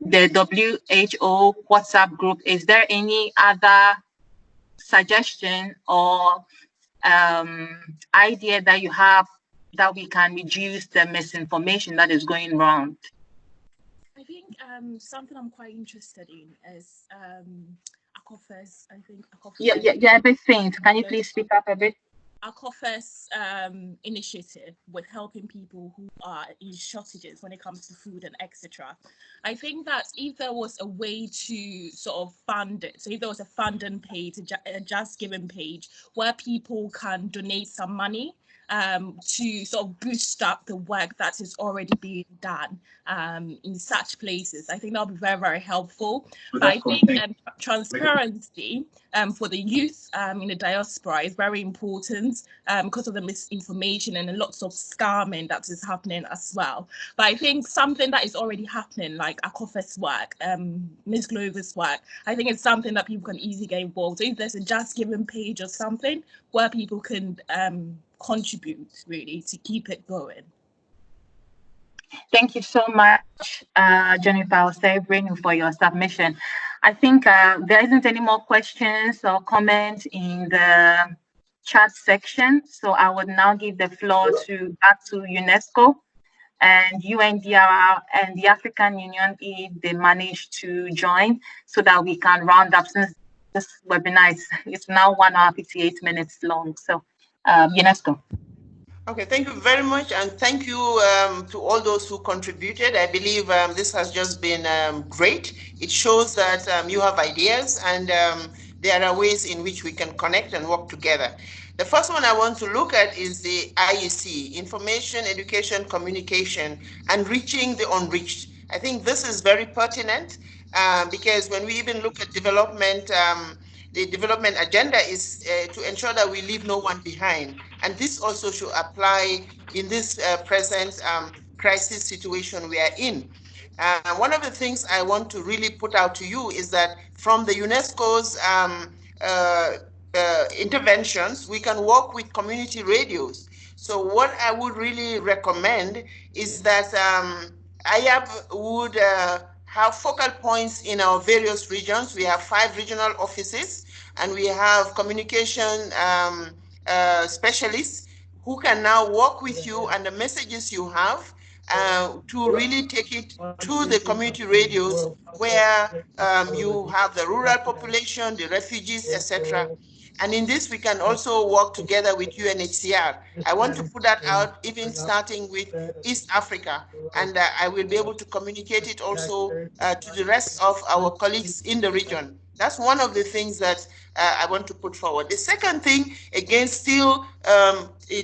the WHO WhatsApp group, is there any other suggestion or idea that you have that we can reduce the misinformation that is going around? I think something I'm quite interested in is ACOFES. I think ACOFES. Yeah, a bit faint. Can you please speak up a bit? ACOFES initiative with helping people who are in shortages when it comes to food and etc. I think that if there was a way to sort of fund it, so if there was a funding page, a Just Giving page where people can donate some money to sort of boost up the work that is already being done in such places. I think that would be very, very helpful. But I think transparency for the youth in the diaspora is very important because of the misinformation and lots of scamming that is happening as well. But I think something that is already happening, like ACOFES work, Ms. Glover's work, I think it's something that people can easily get involved. So if there's a Just Giving page or something where people can contribute really to keep it going. Thank you so much, Jennifer Osei-Brenu, for your submission. I think there isn't any more questions or comments in the chat section, so I would now give the floor back to UNESCO and UNDRR and the African Union if they manage to join, so that we can round up, since this webinar is now 1 hour 58 minutes long. So UNESCO. Okay, thank you very much, and thank you to all those who contributed. I believe this has just been great. It shows that you have ideas, and there are ways in which we can connect and work together. The first one I want to look at is the IEC, Information, Education, Communication, and Reaching the Unreached. I think this is very pertinent because when we even look at development, the development agenda is to ensure that we leave no one behind. And this also should apply in this present crisis situation we are in. One of the things I want to really put out to you is that from the UNESCO's interventions, we can work with community radios. So what I would really recommend is that AYAB would have focal points in our various regions. We have 5 regional offices, and we have communication specialists who can now work with you and the messages you have to really take it to the community radios where you have the rural population, the refugees, etc. And in this, we can also work together with UNHCR. I want to put that out, even starting with East Africa, and I will be able to communicate it also to the rest of our colleagues in the region. That's one of the things that I want to put forward. The second thing, again, still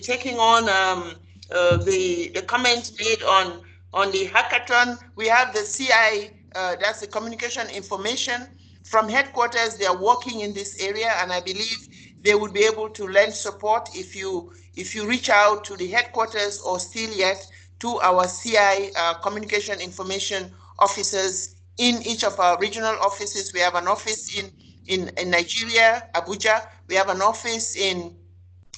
taking on the comments made on the hackathon, we have the CI, that's the communication information. From headquarters, they are working in this area, and I believe they would be able to lend support if you reach out to the headquarters, or still yet to our CI communication information officers in each of our regional offices. We have an office in Nigeria, Abuja. We have an office in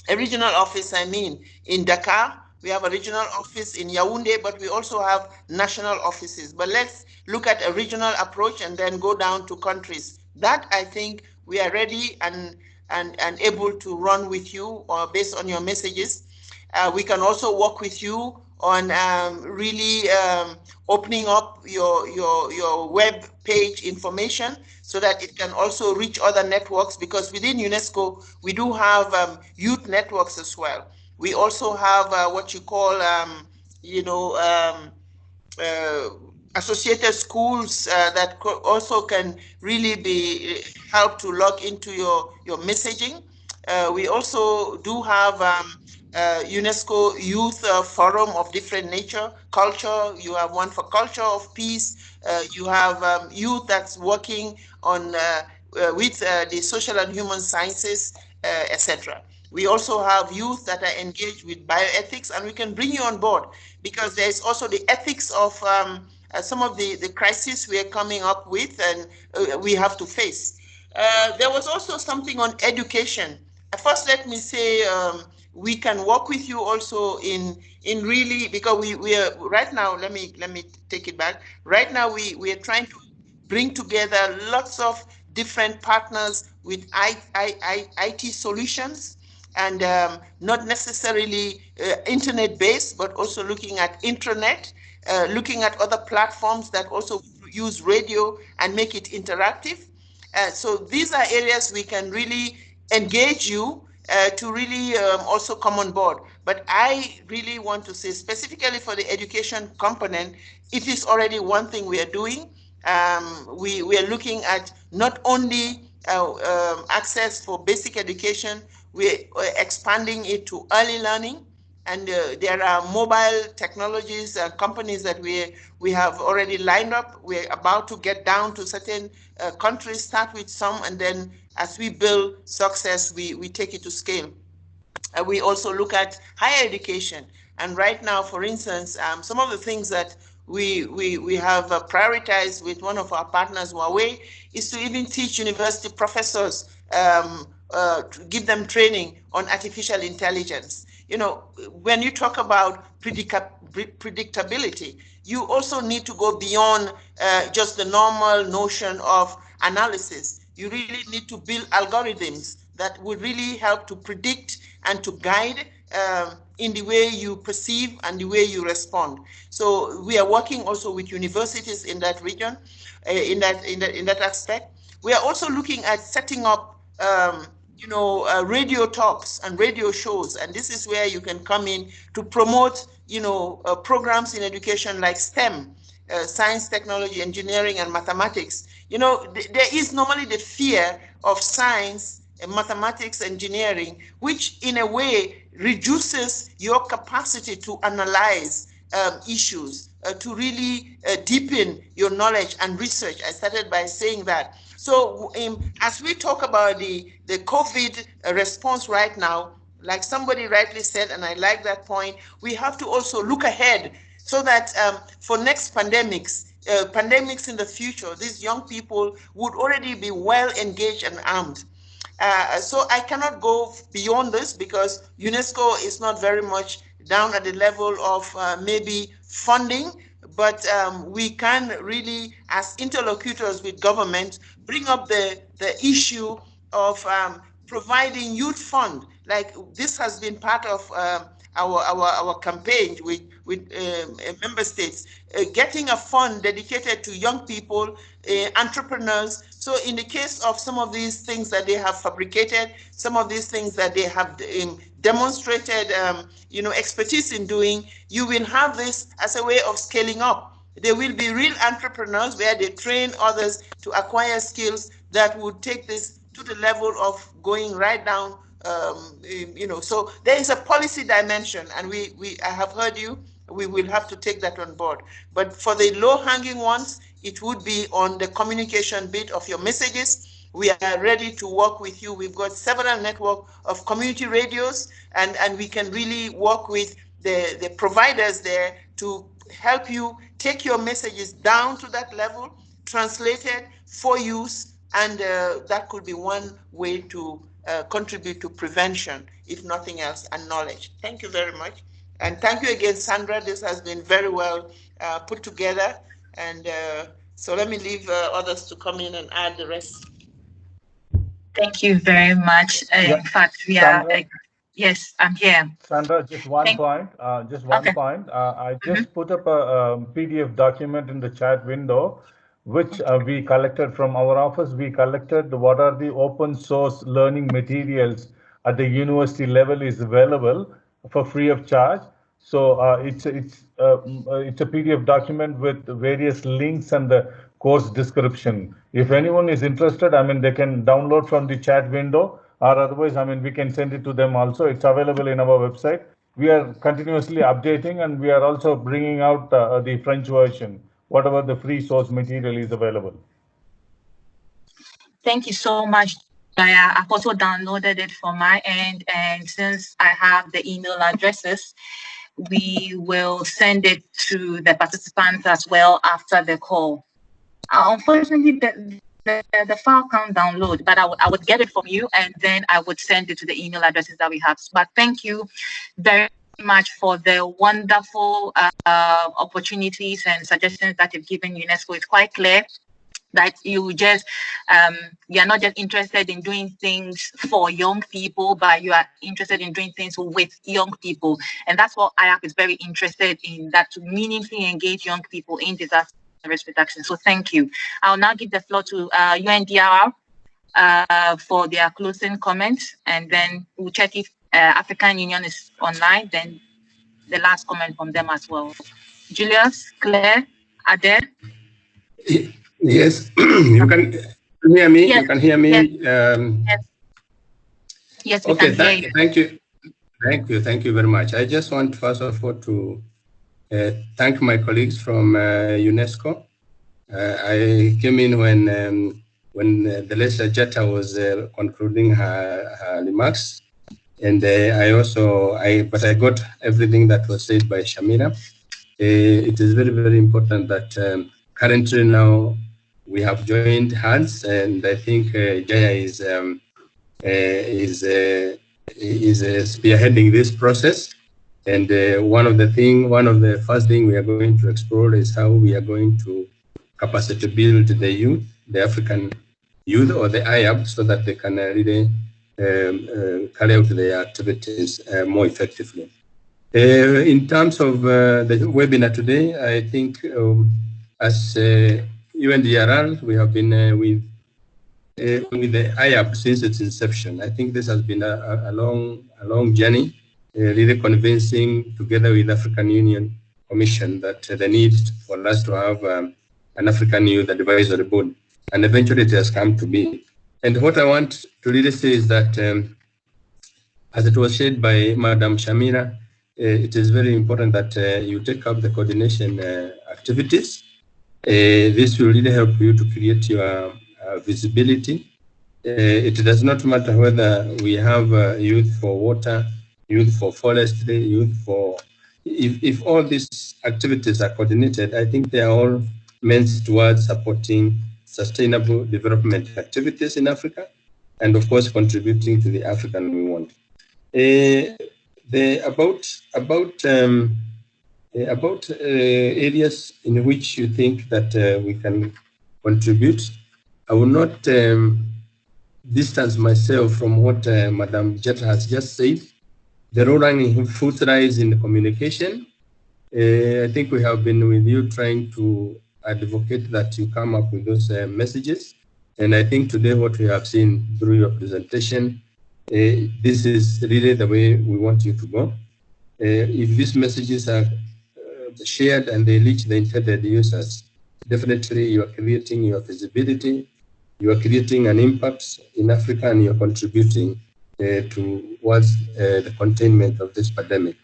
a regional office, I mean, in Dakar. We have a regional office in Yaoundé, but we also have national offices. But let's look at a regional approach and then go down to countries. That, I think, we are ready and able to run with you based on your messages. We can also work with you on really opening up your web page information so that it can also reach other networks, because within UNESCO, we do have youth networks as well. We also have what you call, associated schools that also can really be help to log into your messaging. We also do have UNESCO Youth Forum of different nature, culture. You have one for culture of peace. You have youth that's working on with the social and human sciences, etc. We also have youth that are engaged with bioethics, and we can bring you on board because there's also the ethics of some of the crises we are coming up with and we have to face. There was also something on education. First, let me say we can work with you also in really, because we are right now. Let me take it back. Right now, we are trying to bring together lots of different partners with IT solutions, and not necessarily internet-based, but also looking at intranet, looking at other platforms that also use radio and make it interactive. So these are areas we can really engage you to really also come on board. But I really want to say specifically for the education component, it is already one thing we are doing. We are looking at not only access for basic education, we're expanding it to early learning. And there are mobile technologies and companies that we have already lined up. We're about to get down to certain countries, start with some, and then as we build success, we take it to scale. We also look at higher education. And right now, for instance, some of the things that we have prioritized with one of our partners, Huawei, is to even teach university professors, to give them training on artificial intelligence. You know, when you talk about predictability, you also need to go beyond just the normal notion of analysis. You really need to build algorithms that would really help to predict and to guide in the way you perceive and the way you respond. So we are working also with universities in that region, in that aspect. We are also looking at setting up radio talks and radio shows, and this is where you can come in to promote, programs in education like STEM, science, technology, engineering, and mathematics. There is normally the fear of science, mathematics, engineering, which in a way reduces your capacity to analyze issues, to really deepen your knowledge and research. I started by saying that. So as we talk about the COVID response right now, like somebody rightly said, and I like that point, we have to also look ahead so that for next pandemics in the future, these young people would already be well engaged and armed. So I cannot go beyond this because UNESCO is not very much down at the level of maybe funding, but we can really, as interlocutors with government, bring up the issue of providing youth fund. Like this has been part of our campaign with member states, getting a fund dedicated to young people, entrepreneurs. So in the case of some of these things that they have fabricated, some of these things that they have demonstrated, expertise in doing, you will have this as a way of scaling up. There will be real entrepreneurs where they train others to acquire skills that would take this to the level of going right down. So there is a policy dimension, and I have heard you. We will have to take that on board. But for the low-hanging ones, it would be on the communication bit of your messages. We are ready to work with you. We've got several networks of community radios, and we can really work with the providers there to help you take your messages down to that level, translated for use, and that could be one way to contribute to prevention, if nothing else, and knowledge. Thank you very much. And thank you again, Sandra. This has been very well put together. And so let me leave others to come in and add the rest. Thank you very much. In fact, we are, yes, I'm here. Sandra, just one point. I just put up a PDF document in the chat window, which we collected from our office. We collected what are the open source learning materials at the university level is available for free of charge. So it's a PDF document with various links and the course description. If anyone is interested, I mean, they can download from the chat window, or otherwise, I mean, we can send it to them also. It's available in our website. We are continuously updating, and we are also bringing out the French version, whatever the free source material is available. Thank you so much. I've also downloaded it from my end, and since I have the email addresses, we will send it to the participants as well after the call. Unfortunately, the file can't download, but I would get it from you, and then I would send it to the email addresses that we have. But thank you very much for the wonderful opportunities and suggestions that you've given UNESCO. It's quite clear that you're not just interested in doing things for young people, but you are interested in doing things with young people. And that's what AYAB is very interested in, that to meaningfully engage young people in disaster risk reduction. So thank you. I'll now give the floor to UNDRR for their closing comments, and then we'll check if African Union is online, then the last comment from them as well. Julius, Claire, are there? Yes, you can hear me. Yes. You can hear me. Yes. Yes, we okay. can hear you. Thank you very much. I just want first of all to thank my colleagues from UNESCO. I came in when Ndong-Jatta was concluding her remarks, and but I got everything that was said by Shamila. It is very, very important that currently now we have joined hands, and I think Jaya is spearheading this process. And one of the first thing we are going to explore is how we are going to capacity build the youth, the African youth or the AYAB, so that they can really carry out their activities more effectively. In terms of the webinar today, I think as UNDRR, we have been with the AYAB since its inception. I think this has been a long journey, really convincing together with African Union Commission that the need for us to have an African Youth Advisory Board, and eventually it has come to be. And what I want to really say is that, as it was said by Madam Shamila, it is very important that you take up the coordination activities. This will really help you to create your visibility. It does not matter whether we have youth for water, youth for forestry, youth for... If all these activities are coordinated, I think they are all meant towards supporting sustainable development activities in Africa, and of course contributing to the African we want. About areas in which you think that we can contribute, I will not distance myself from what Madam Jetta has just said. The low-hanging fruit lies in the communication. I think we have been with you trying to advocate that you come up with those messages. And I think today what we have seen through your presentation, this is really the way we want you to go. If these messages are shared and they reach the intended users, definitely you are creating your visibility, you are creating an impact in Africa, and you are contributing towards the containment of this pandemic.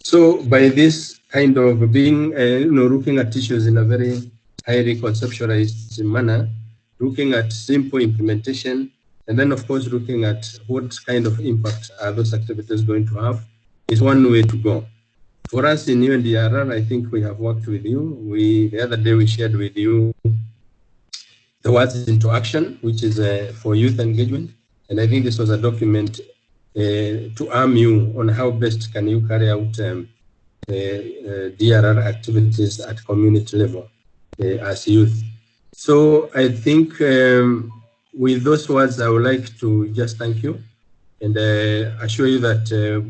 So by this kind of being, looking at issues in a very highly conceptualized manner, looking at simple implementation, and then of course looking at what kind of impact are those activities going to have, is one way to go. For us in UNDRR, I think we have worked with you. The other day we shared with you the words into action, which is for youth engagement. And I think this was a document to arm you on how best can you carry out DRR activities at community level as youth. So I think with those words, I would like to just thank you and assure you that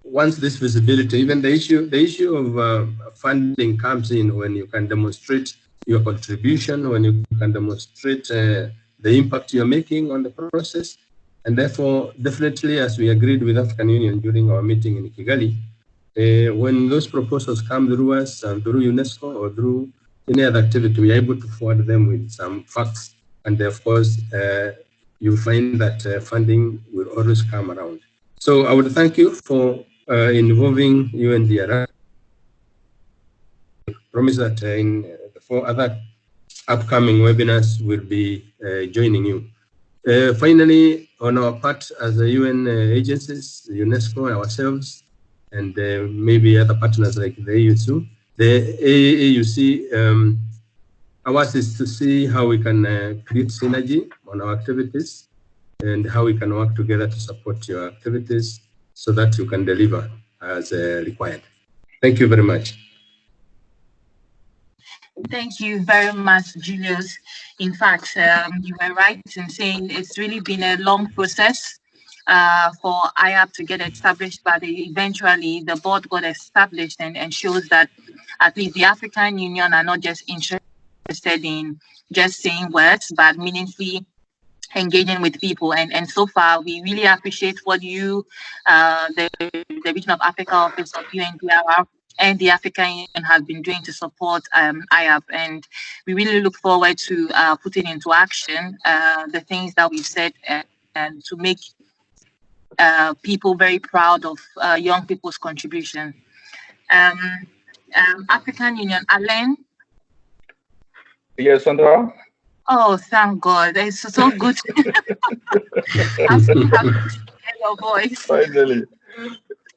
once this visibility, even the issue of funding comes in when you can demonstrate your contribution, when you can demonstrate the impact you're making on the process. And therefore, definitely, as we agreed with African Union during our meeting in Kigali, when those proposals come through us and through UNESCO or through any other activity, we are able to forward them with some facts. And of course, you find that funding will always come around. So I would thank you for involving UNDRR. I promise that in the 4 other upcoming webinars will be joining you. Finally, on our part as the UN agencies, UNESCO, ourselves, and maybe other partners like the AUC, ours is to see how we can create synergy on our activities and how we can work together to support your activities so that you can deliver as required. Thank you very much. Thank you very much, Julius. In fact, you were right in saying it's really been a long process for AYAB to get established, but eventually the board got established and shows that at least the African Union are not just interested in just saying words, but meaningfully engaging with people. And so far, we really appreciate what you, the Region of Africa Office of UNDRR, and the African Union has been doing to support AYAB. And we really look forward to putting into action the things that we've said and to make people very proud of young people's contribution. African Union, Alain? Yes, Sandra? Oh, thank God. It's so good. I'm so happy to hear your voice. Finally.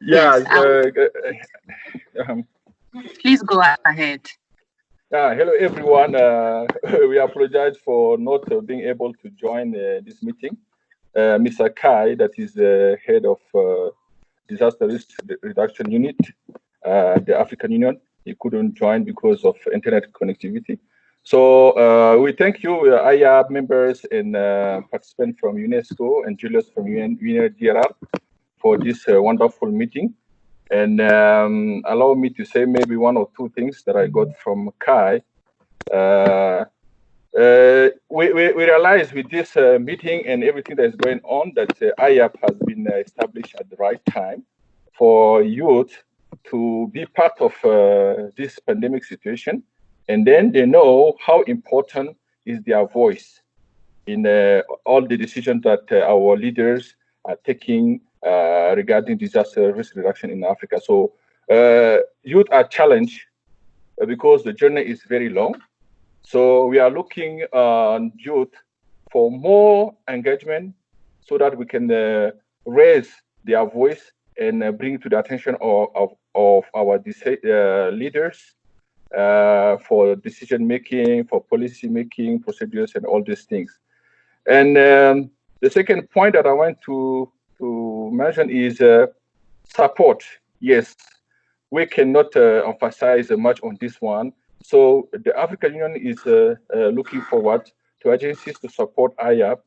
Yeah. Yes, please go ahead. Hello, everyone. We apologize for not being able to join this meeting. Mr. Kai, that is the head of Disaster Risk Reduction Unit, the African Union, he couldn't join because of internet connectivity. So we thank you, AYAB members and participants from UNESCO and Julius from UNDRR for this wonderful meeting. And allow me to say maybe 1 or 2 things that I got from Kai. We realize with this meeting and everything that is going on that AYAB has been established at the right time for youth to be part of this pandemic situation. And then they know how important is their voice in all the decisions that our leaders are taking regarding disaster risk reduction in Africa. So youth are challenged because the journey is very long. So we are looking on youth for more engagement so that we can raise their voice and bring to the attention of our leaders for decision making, for policy making, procedures, and all these things. And the second point that I want to mention is support. Yes, we cannot emphasize much on this one. So the African Union is looking forward to agencies to support AYAB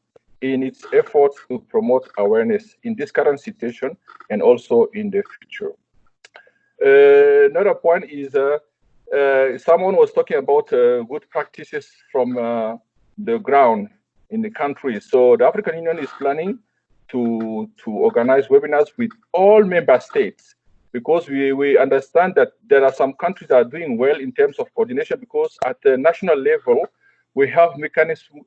in its efforts to promote awareness in this current situation and also in the future. Another point is someone was talking about good practices from the ground in the country. So the African Union is planning to organize webinars with all member states, because we understand that there are some countries that are doing well in terms of coordination, because at the national level, we have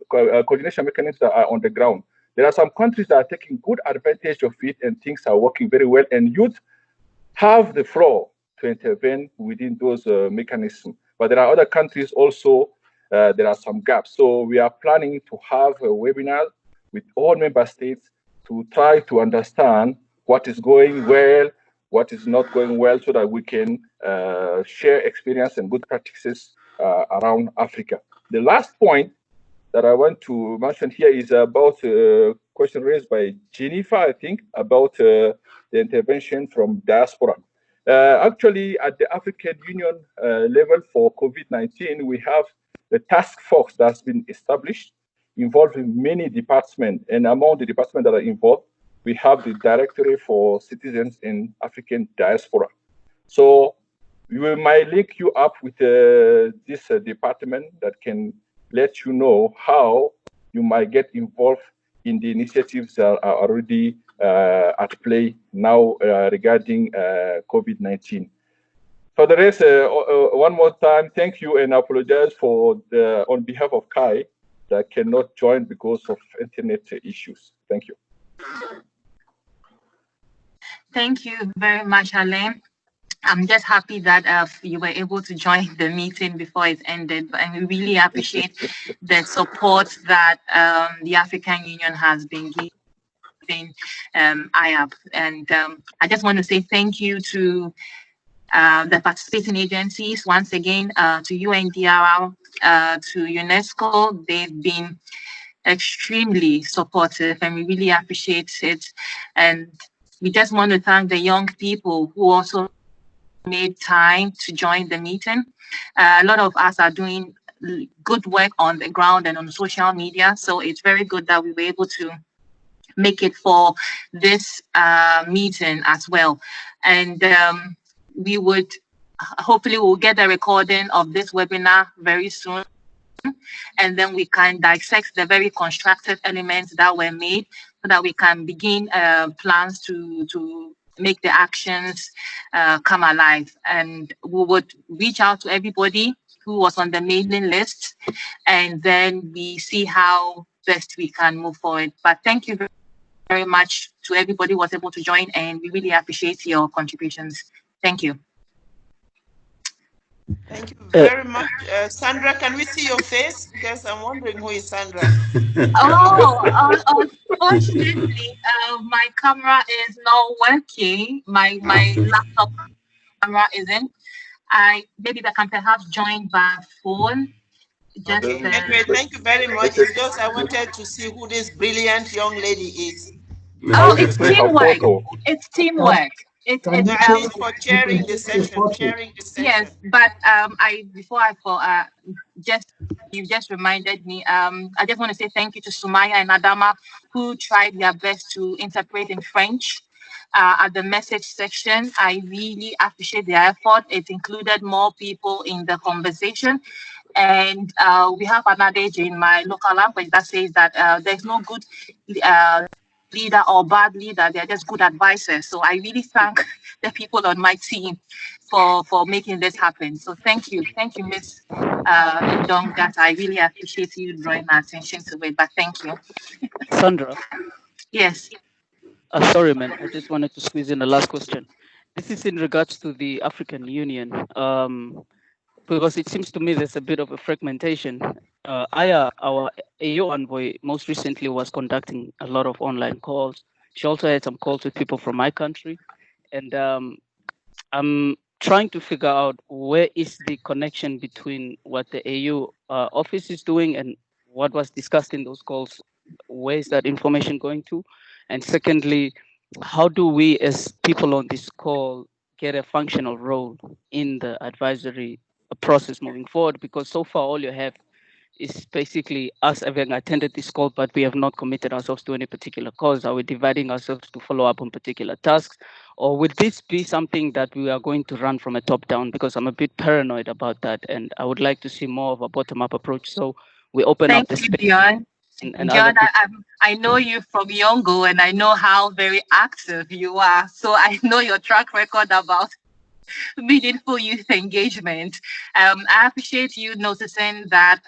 coordination mechanisms that are on the ground. There are some countries that are taking good advantage of it and things are working very well, and youth have the floor to intervene within those mechanisms. But there are other countries also, there are some gaps. So we are planning to have a webinar with all member states to try to understand what is going well, what is not going well, so that we can share experience and good practices around Africa. The last point that I want to mention here is about question raised by Jennifer, I think, about the intervention from diaspora. Actually, at the African Union level for COVID-19, we have the task force that's been established involving many departments. And among the departments that are involved, we have the Directorate for Citizens in African Diaspora. So we might link you up with this department that can let you know how you might get involved in the initiatives that are already at play now regarding COVID-19. For the rest, one more time, thank you and I apologize for on behalf of Kai that cannot join because of internet issues. Thank you. Thank you very much, Alain. I'm just happy that you were able to join the meeting before it ended, and we really appreciate the support that the African Union has been giving AYAB. And I just want to say thank you to the participating agencies, once again, to UNDRR, to UNESCO. They've been extremely supportive, and we really appreciate it. And we just want to thank the young people who also made time to join the meeting. A lot of us are doing good work on the ground and on social media, so it's very good that we were able to make it for this meeting as well. And we would hopefully we'll get the recording of this webinar very soon, and then we can dissect the very constructive elements that were made so that we can begin plans to make the actions come alive. And we would reach out to everybody who was on the mailing list, and then we see how best we can move forward. But thank you very much to everybody who was able to join, and we really appreciate your contributions. Thank you. Thank you very much. Sandra, can we see your face? Because I'm wondering who is Sandra. Unfortunately, my camera is not working. My laptop camera isn't. Maybe I can perhaps join by phone. Just, okay, anyway, thank you very much. It's just I wanted to see who this brilliant young lady is. Oh, it's teamwork. It's teamwork. It's for sharing the session. Yes, but you just reminded me. I just want to say thank you to Sumaya and Adama, who tried their best to interpret in French at the message section. I really appreciate their effort. It included more people in the conversation. And we have an adage in my local language that says that there's no good leader or bad leader, they're just good advisors. So I really thank the people on my team for making this happen. So thank you, Miss Ndong-Jatta. I really appreciate you drawing my attention to it, but thank you. Sandra. Yes. Sorry, man. I just wanted to squeeze in the last question. This is in regards to the African Union, because it seems to me there's a bit of a fragmentation. Aya, our AU envoy, most recently was conducting a lot of online calls. She also had some calls with people from my country. And I'm trying to figure out where is the connection between what the AU office is doing and what was discussed in those calls. Where is that information going to? And secondly, how do we as people on this call get a functional role in the advisory process moving forward? Because so far all you have is basically us having attended this call, but we have not committed ourselves to any particular cause. Are we dividing ourselves to follow up on particular tasks? Or would this be something that we are going to run from a top down? Because I'm a bit paranoid about that. And I would like to see more of a bottom up approach. So we open up the space. Dion. Dion, I know you from Yongo, and I know how very active you are. So I know your track record about meaningful youth engagement. I appreciate you noticing that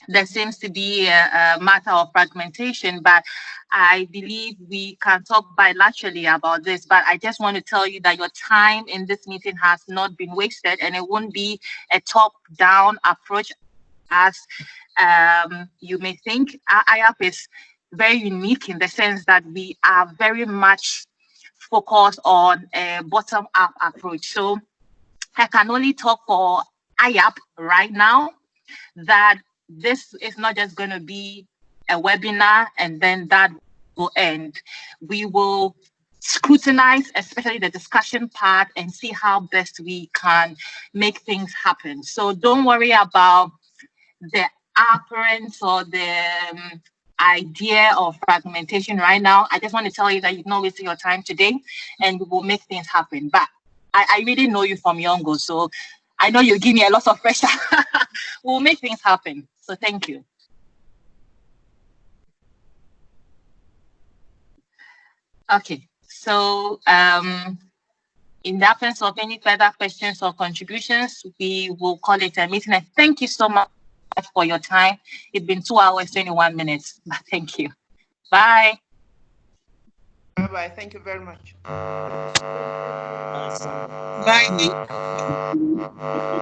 there seems to be a matter of fragmentation, but I believe we can talk bilaterally about this. But I just want to tell you that your time in this meeting has not been wasted, and it won't be a top-down approach as you may think. AYAB is very unique in the sense that we are very much focused on a bottom-up approach. So I can only talk for AYAB right now that this is not just going to be a webinar, and then that will end. We will scrutinize, especially the discussion part, and see how best we can make things happen. So don't worry about the appearance or the idea of fragmentation right now. I just want to tell you that you've not wasted your time today, and we will make things happen. But I really know you from Yongo, so I know you'll give me a lot of pressure. We'll make things happen. So thank you. Okay, so in the absence of any further questions or contributions, we will call it a meeting. And thank you so much for your time. It's been 2 hours, 21 minutes. Thank you. Bye. Bye-bye. Thank you very much. Bye.